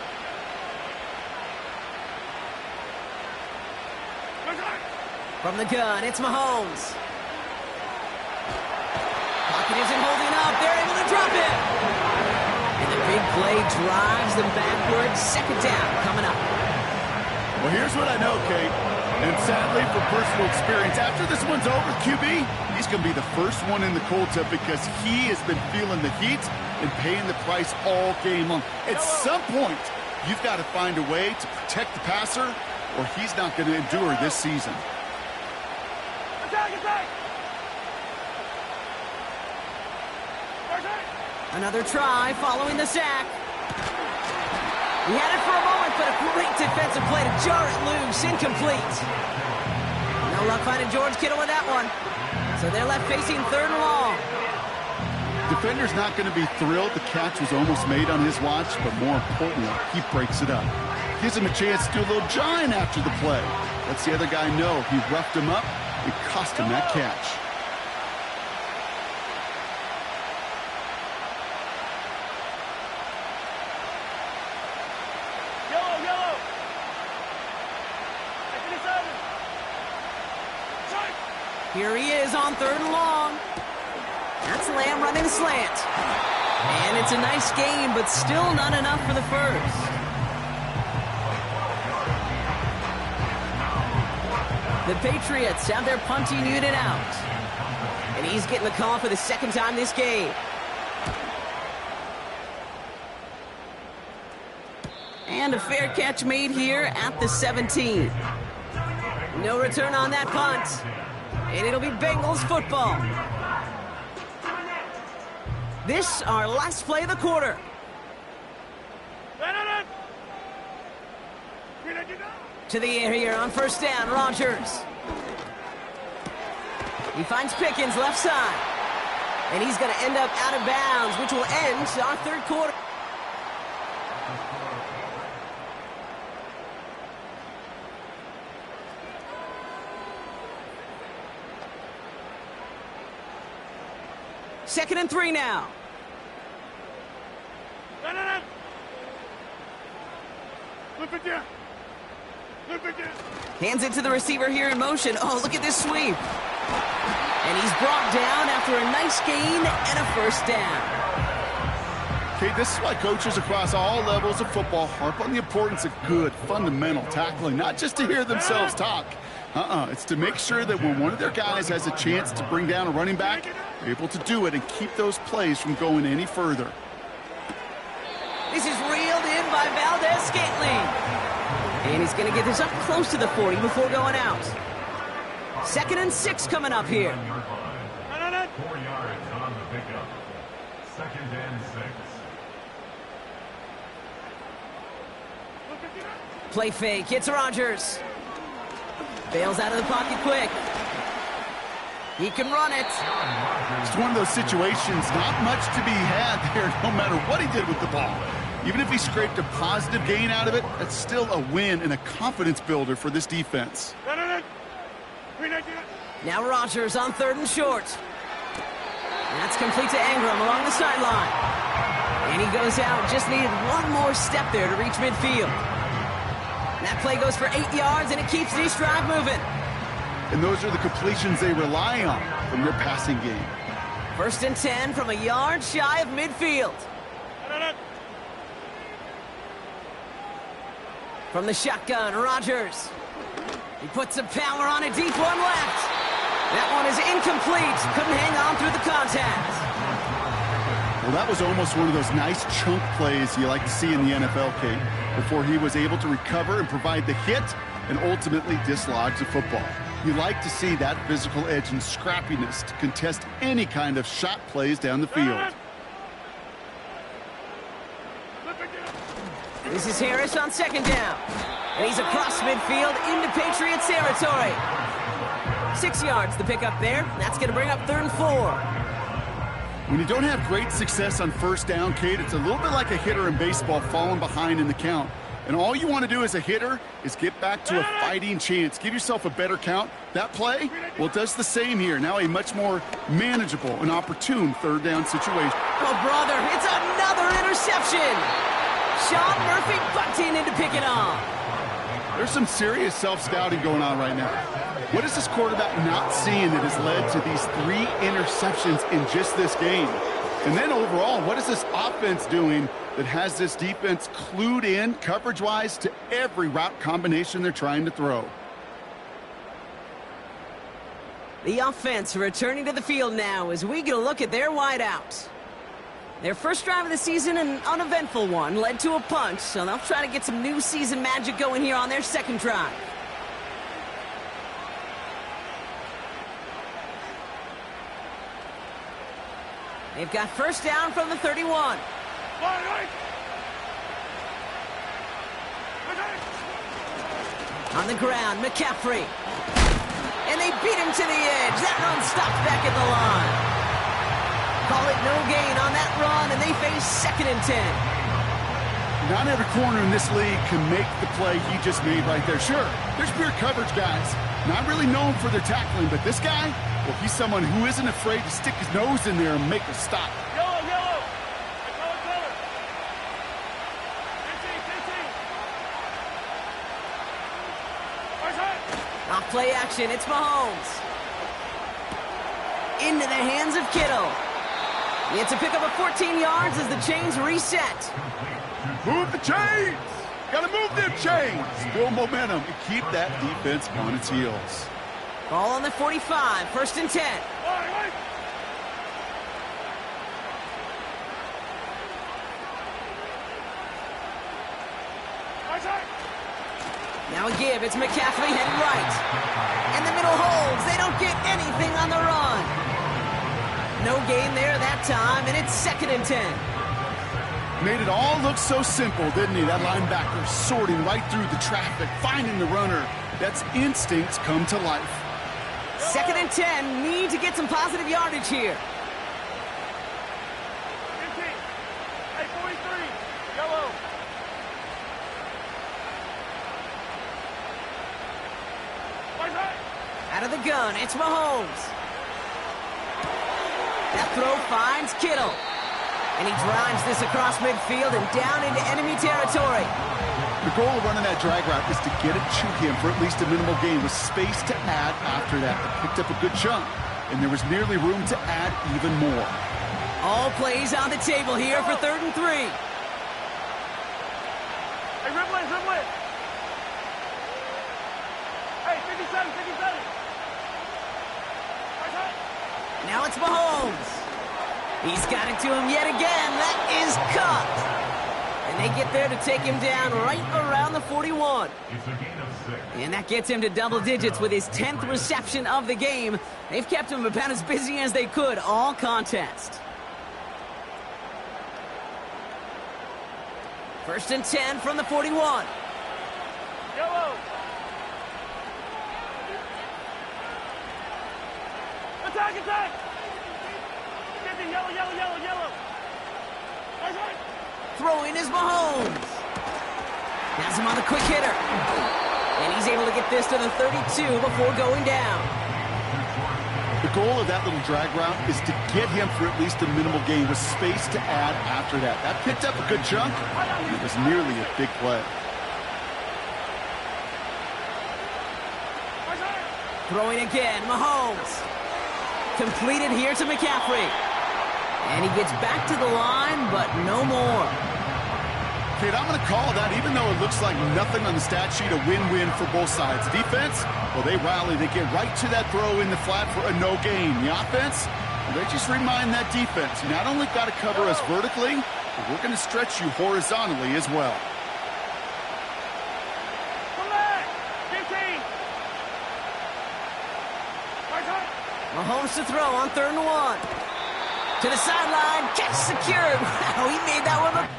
From the gun, it's Mahomes. Pocket isn't holding up. They're able to drop it. And the big play drives them backwards. Second down coming up. Well, here's what I know, Kate. And sadly, for personal experience, after this one's over, QB, he's going to be the first one in the cold tub because he has been feeling the heat and paying the price all game long. At some point, you've got to find a way to protect the passer, or he's not going to endure this season. Attack! Another try following the sack. He had it for a moment, but a great defensive play to jar it loose. Incomplete. No luck finding George Kittle with that one. So they're left facing third and long. Defender's not going to be thrilled the catch was almost made on his watch, but more importantly, he breaks it up. Gives him a chance to do a little jawing after the play. Lets the other guy know he roughed him up. It cost him that catch. Yellow. Here he is on third and long. That's Lamb running a slant. And it's a nice game, but still not enough for the first. The Patriots have their punting unit out. And he's getting the call for the second time this game. And a fair catch made here at the 17. No return on that punt. And it'll be Bengals football. This, our last play of the quarter. No. To the air here on first down, Rodgers. He finds Pickens left side. And he's going to end up out of bounds, which will end our third quarter. Second and 3 now. Hands it to the receiver here in motion. Oh, look at this sweep. And he's brought down after a nice gain and a first down. Okay, this is why coaches across all levels of football harp on the importance of good, fundamental tackling, not just to hear themselves talk. It's to make sure that when one of their guys has a chance to bring down a running back, they're able to do it and keep those plays from going any further. This is reeled in by Valdez-Scantling. And he's going to get this up close to the 40 before going out. Second and 6 coming up here. 4 yards on the pickup. Second and 6. Play fake. It's Rodgers. Bails out of the pocket quick. He can run it. It's one of those situations, not much to be had there no matter what he did with the ball. Even if he scraped a positive gain out of it, that's still a win and a confidence builder for this defense. Now Rodgers on third and short. That's complete to Ingram along the sideline. And he goes out, just needed one more step there to reach midfield. That play goes for 8 yards, and it keeps this drive moving. And those are the completions they rely on from their passing game. First and 10 from a yard shy of midfield. From the shotgun, Rodgers. He puts some power on a deep one left. That one is incomplete. Couldn't hang on through the contact. Well, that was almost one of those nice chunk plays you like to see in the NFL, Kate, before he was able to recover and provide the hit and ultimately dislodge the football. You like to see that physical edge and scrappiness to contest any kind of shot plays down the field. This is Harris on second down. And he's across midfield into Patriots territory. 6 yards the pickup there. That's going to bring up third and 4. When you don't have great success on first down, Kate, it's a little bit like a hitter in baseball falling behind in the count. And all you want to do as a hitter is get back to a fighting chance. Give yourself a better count. That play, well, it does the same here. Now a much more manageable and opportune third down situation. Oh, brother, it's another interception. Sean Murphy bunting in to pick it off. There's some serious self-scouting going on right now. What is this quarterback not seeing that has led to these 3 interceptions in just this game? And then overall, what is this offense doing that has this defense clued in coverage-wise to every route combination they're trying to throw? The offense returning to the field now as we get a look at their wideouts. Their first drive of the season, an uneventful one, led to a punch, so they'll try to get some new season magic going here on their second drive. They've got first down from the 31. On the ground, McCaffrey. And they beat him to the edge. That run stopped back at the line. Call it no gain on that run, and they face second and 10. Not every corner in this league can make the play he just made right there. Sure, there's pure coverage guys, not really known for their tackling, but this guy, well, he's someone who isn't afraid to stick his nose in there and make a stop. Yellow, yellow. Off play action, it's Mahomes. Into the hands of Kittle. It's a pickup of 14 yards as the chains reset. Move the chains! Gotta move them chains! Build momentum and keep that defense on its heels. Ball on the 45, first and 10. Now a give, it's McCaffrey heading right. And the middle holds, they don't get anything on the run. No gain there that time, and it's second and 10. Made it all look so simple, didn't he? That linebacker sorting right through the traffic, finding the runner. That's instincts come to life. 2nd and 10. Need to get some positive yardage here. 15. Hey, 43. Yellow. Where's that? Out of the gun, it's Mahomes. That throw finds Kittle. And he drives this across midfield and down into enemy territory. The goal of running that drag route is to get it to him for at least a minimal gain with space to add after that. They picked up a good chunk, and there was nearly room to add even more. All plays on the table here for 3rd and 3. Hey, dribble it, dribble it. Hey, 57, 57. Where's that? Now it's Mahomes. He's got it to him yet again. That is cut. And they get there to take him down right around the 41. It's a gain of 6. And that gets him to double digits with his 10th reception of the game. They've kept him about as busy as they could all contest. 1st and 10 from the 41. Yellow. Attack, attack. 50, yellow, yellow, yellow, yellow. Where's that? Throwing is Mahomes. Has him on the quick hitter. And he's able to get this to the 32 before going down. The goal of that little drag route is to get him for at least a minimal gain with space to add after that. That picked up a good chunk, and it was nearly a big play. Where's that? Throwing again, Mahomes. Completed here to McCaffrey. And he gets back to the line, but no more. Kate, I'm going to call that, even though it looks like nothing on the stat sheet, a win-win for both sides. Defense, well, they rally. They get right to that throw in the flat for a no gain. The offense, well, they just remind that defense, you not only got to cover us vertically, but we're going to stretch you horizontally as well. Come back. 15. Where's that? Mahomes to throw on 3rd and 1. To the sideline, catch secured. Wow, he made that one look.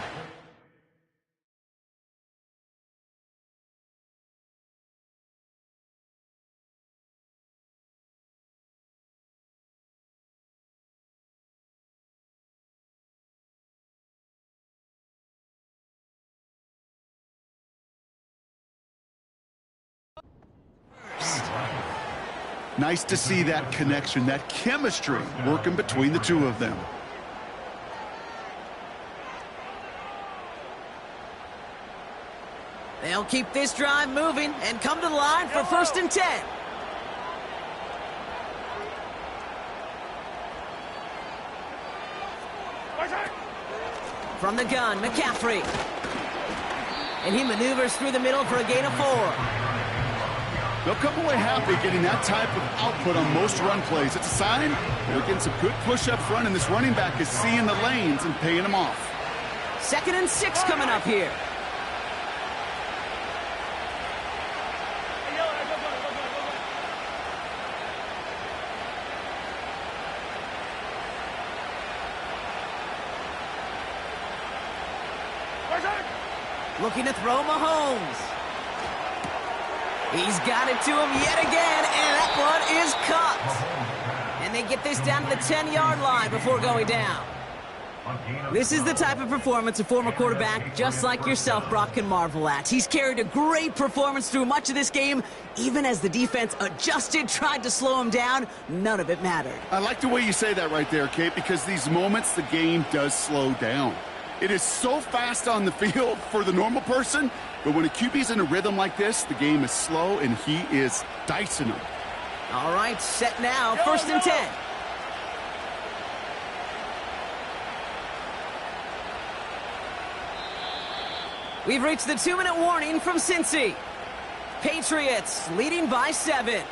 Nice to see that connection, that chemistry working between the two of them. They'll keep this drive moving and come to the line for 1st and 10. Where's that? From the gun, McCaffrey. And he maneuvers through the middle for a gain of 4. They'll come away happy getting that type of output on most run plays. It's a sign they're getting some good push up front, and this running back is seeing the lanes and paying them off. 2nd and 6 coming up here. Hey, yellow, go, go, go, go, go, go. Where's that? Looking to throw Mahomes. He's got it to him yet again, and that one is cut. And they get this down to the 10-yard line before going down. This is the type of performance a former quarterback just like yourself, Brock, can marvel at. He's carried a great performance through much of this game. Even as the defense adjusted, tried to slow him down, none of it mattered. I like the way you say that right there, Kate, because these moments the game does slow down. It is so fast on the field for the normal person, but when a QB's in a rhythm like this, the game is slow, and he is dicing them. All right, set now, 1st and 10. We've reached the 2-minute warning from Cincy. Patriots leading by 7.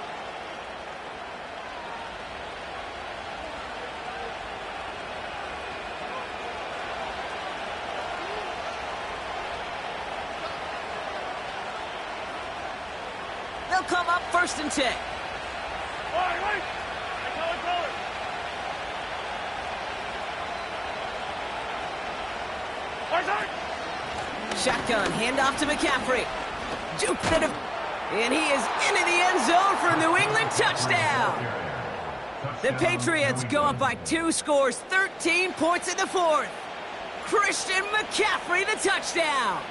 They'll come up 1st and 10. Wait. Hey, color. Shotgun, handoff to McCaffrey. Juked it, and he is into the end zone for a New England touchdown. The Patriots go up by 2 scores, 13 points in the fourth. Christian McCaffrey, the touchdown.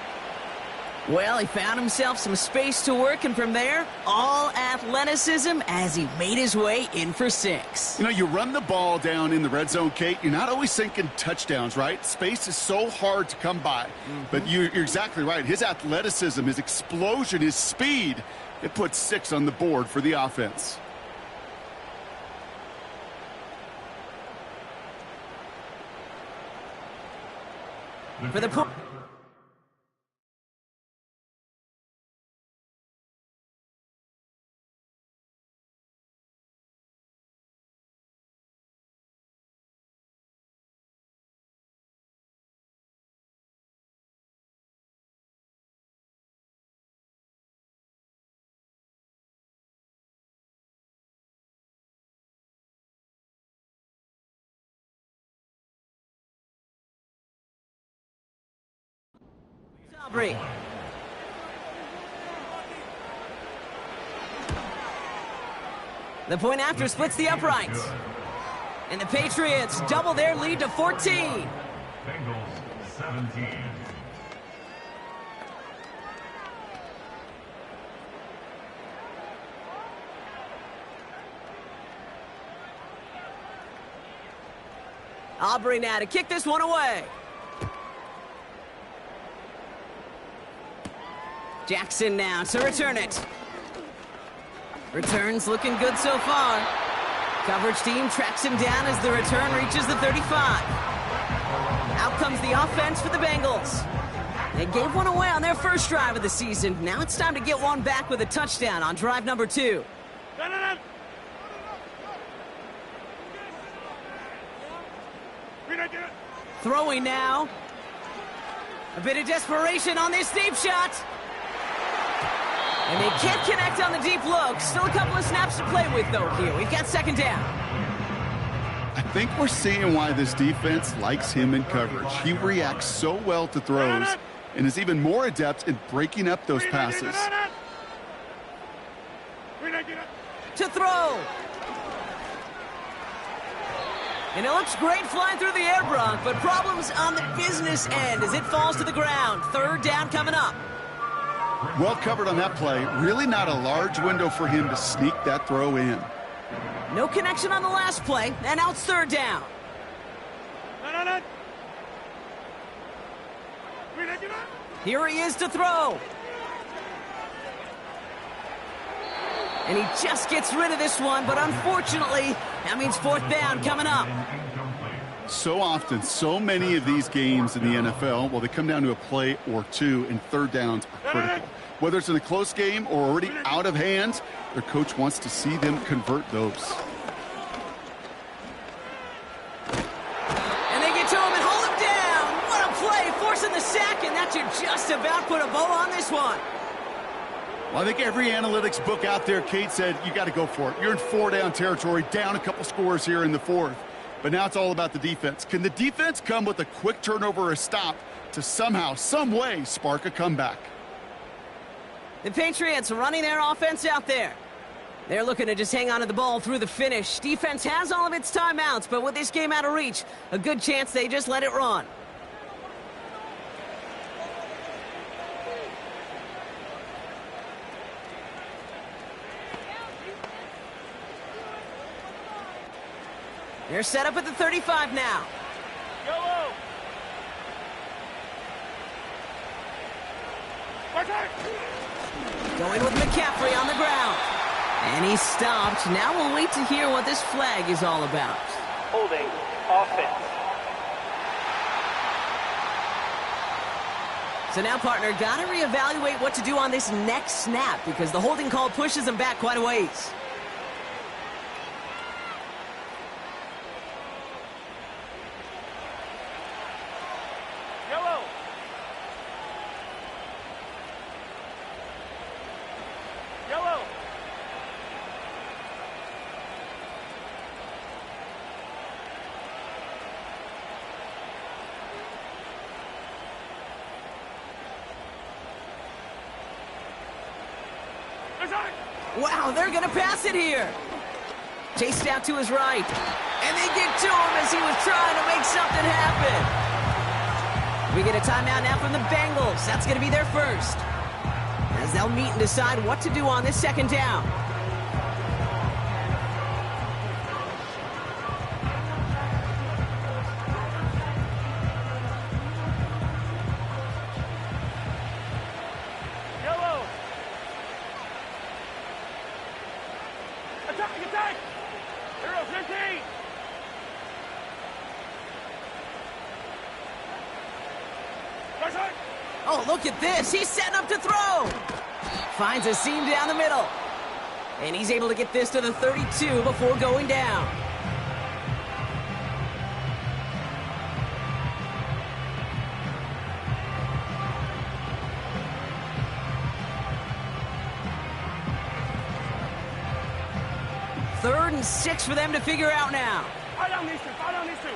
Well, he found himself some space to work, and from there, all athleticism as he made his way in for 6. You know, you run the ball down in the red zone, Kate, you're not always thinking touchdowns, right? Space is so hard to come by. But you're exactly right. His athleticism, his explosion, his speed, it puts 6 on the board for the offense. For the point. Aubrey. The point after splits the uprights. And the Patriots double their lead to 14. Bengals 17. Aubrey now to kick this one away. Jackson now to return it. Returns looking good so far. Coverage team tracks him down as the return reaches the 35. Out comes the offense for the Bengals. They gave one away on their first drive of the season. Now it's time to get one back with a touchdown on drive number 2. Throwing now. A bit of desperation on this deep shot. And they can't connect on the deep look. Still a couple of snaps to play with, though, here. We've got second down. I think we're seeing why this defense likes him in coverage. He reacts so well to throws and is even more adept in breaking up those passes. To throw. And it looks great flying through the air, Bronk, but problems on the business end as it falls to the ground. Third down coming up. Well covered on that play. Really not a large window for him to sneak that throw in. No connection on the last play, and out third down. Here he is to throw. And he just gets rid of this one, but unfortunately, that means fourth down coming up. So often, so many of these games in the NFL, well, they come down to a play or two, and third downs are critical. Whether it's in a close game or already out of hand, their coach wants to see them convert those. And they get to him and hold him down. What a play, forcing the sack, and that should just about put a bow on this one. Well, I think every analytics book out there, Kate, said you got to go for it. You're in 4-down territory, down a couple scores here in the fourth. But now it's all about the defense. Can the defense come with a quick turnover or a stop to somehow, some way, spark a comeback? The Patriots running their offense out there. They're looking to just hang on to the ball through the finish. Defense has all of its timeouts, but with this game out of reach, a good chance they just let it run. They're set up at the 35 now. Yellow. Going with McCaffrey on the ground. And he's stopped. Now we'll wait to hear what this flag is all about. Holding offense. So now, partner, got to reevaluate what to do on this next snap because the holding call pushes him back quite a ways. Yellow. Yellow. Wow, they're going to pass it here. Chased out to his right. And they get to him as he was trying to make something happen. We get a timeout now from the Bengals. That's going to be their first, as they'll meet and decide what to do on this second down. Yellow. Attack, attack. Hero 15. Right side. Oh, look at this. He's setting up to throw. Finds a seam down the middle. And he's able to get this to the 32 before going down. Third and 6 for them to figure out now. Fire down these two. Fire down these two.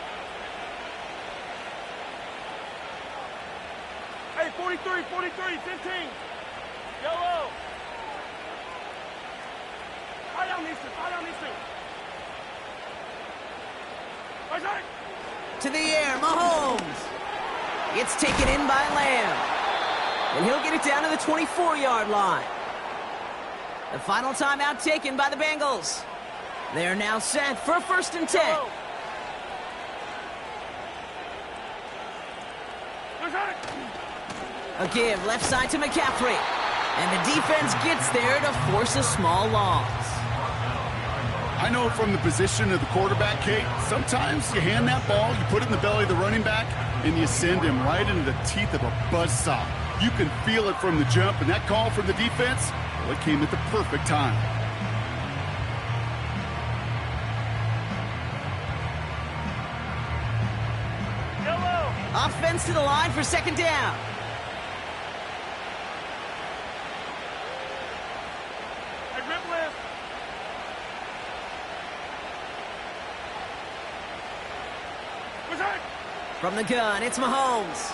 Hey, 43, 43, 15. Yellow. Fire down these two. Fire down these two. Right side. To the air, Mahomes. It's taken in by Lamb. And he'll get it down to the 24-yard line. The final timeout taken by the Bengals. They're now set for 1st and 10. Yellow. Right side. A give left side to McCaffrey. And the defense gets there to force a small loss. I know from the position of the quarterback, Kate, sometimes you hand that ball, you put it in the belly of the running back, and you send him right into the teeth of a buzzsaw. You can feel it from the jump, and that call from the defense, well, it came at the perfect time. Yellow. Offense to the line for 2nd down. Hey, rip lift. Right side. From the gun, it's Mahomes.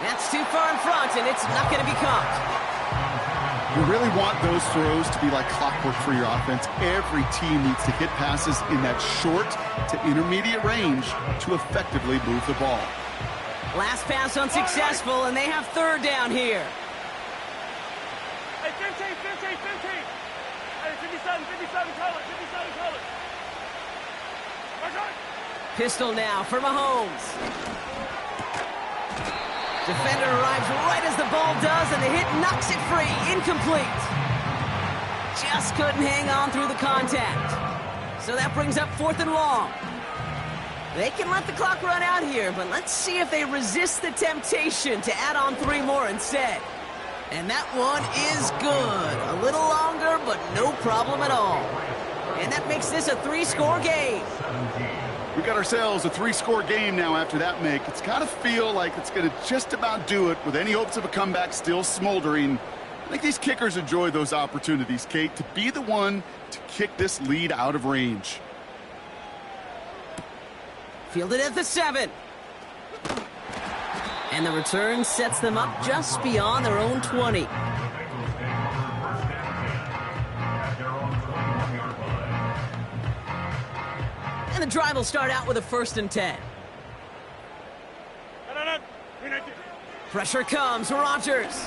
That's too far in front, and it's not going to be caught. You really want those throws to be like clockwork for your offense. Every team needs to hit passes in that short to intermediate range to effectively move the ball. Last pass unsuccessful, and they have 3rd down here. Hey, 15, 15, 15. Hey, 57, 57 color, 57 color. Right side. Pistol now for Mahomes. Defender arrives right as the ball does, and the hit knocks it free. Incomplete. Just couldn't hang on through the contact. So that brings up 4th and long. They can let the clock run out here, but let's see if they resist the temptation to add on 3 more instead. And that one is good. A little longer, but no problem at all. And that makes this a 3-score game. We got ourselves a 3-score game now after that make. It's got to feel like it's going to just about do it with any hopes of a comeback still smoldering. I think these kickers enjoy those opportunities, Kate, to be the one to kick this lead out of range. Fielded at the 7. And the return sets them up just beyond their own 20. And the drive will start out with a 1st and 10. Pressure comes, Rodgers.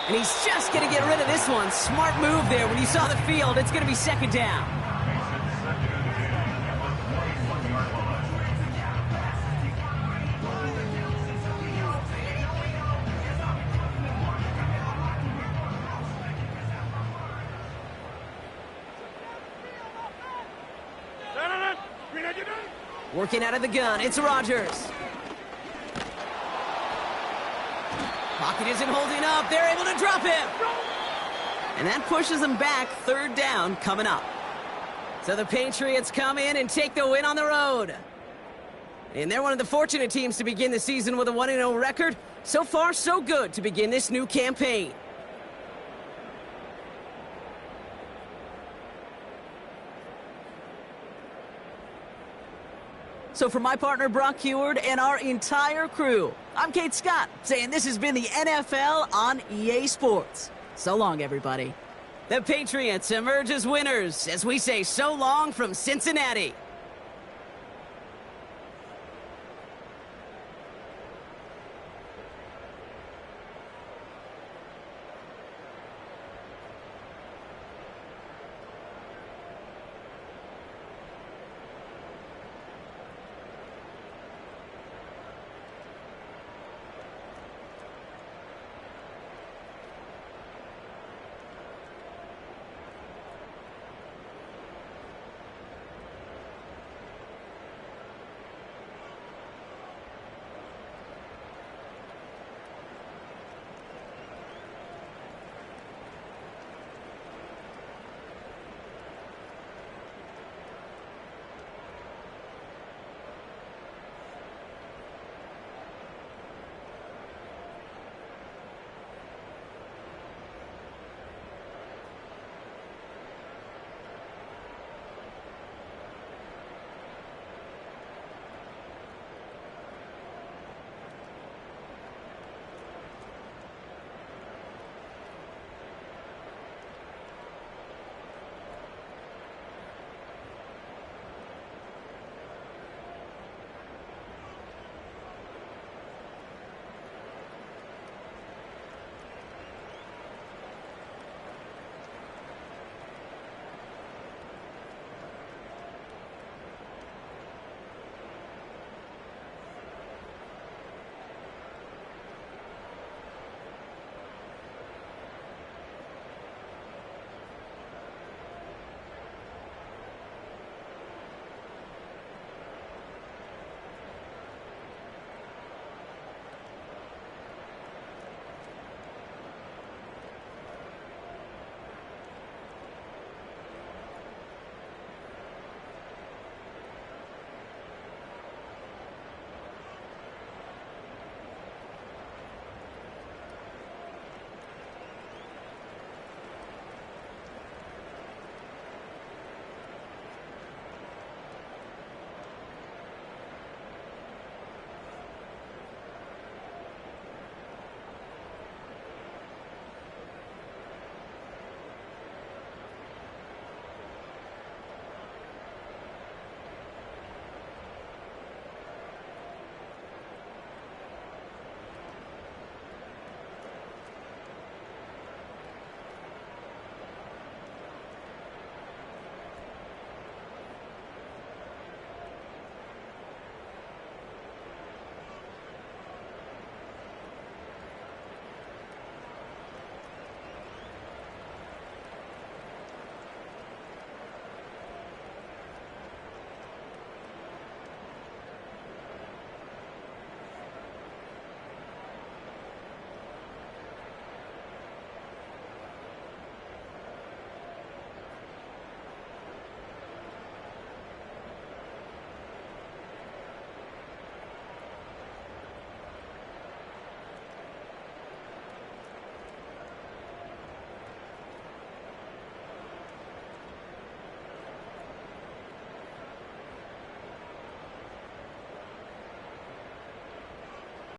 And he's just going to get rid of this one. Smart move there. When you saw the field, it's going to be 2nd down. Working out of the gun, it's Rodgers. Pocket isn't holding up. They're able to drop him. And that pushes them back. 3rd down coming up. So the Patriots come in and take the win on the road. And they're one of the fortunate teams to begin the season with a 1-0 record. So far, so good to begin this new campaign. So for my partner, Brock Heward, and our entire crew, I'm Kate Scott, saying this has been the NFL on EA Sports. So long, everybody. The Patriots emerge as winners as we say so long from Cincinnati.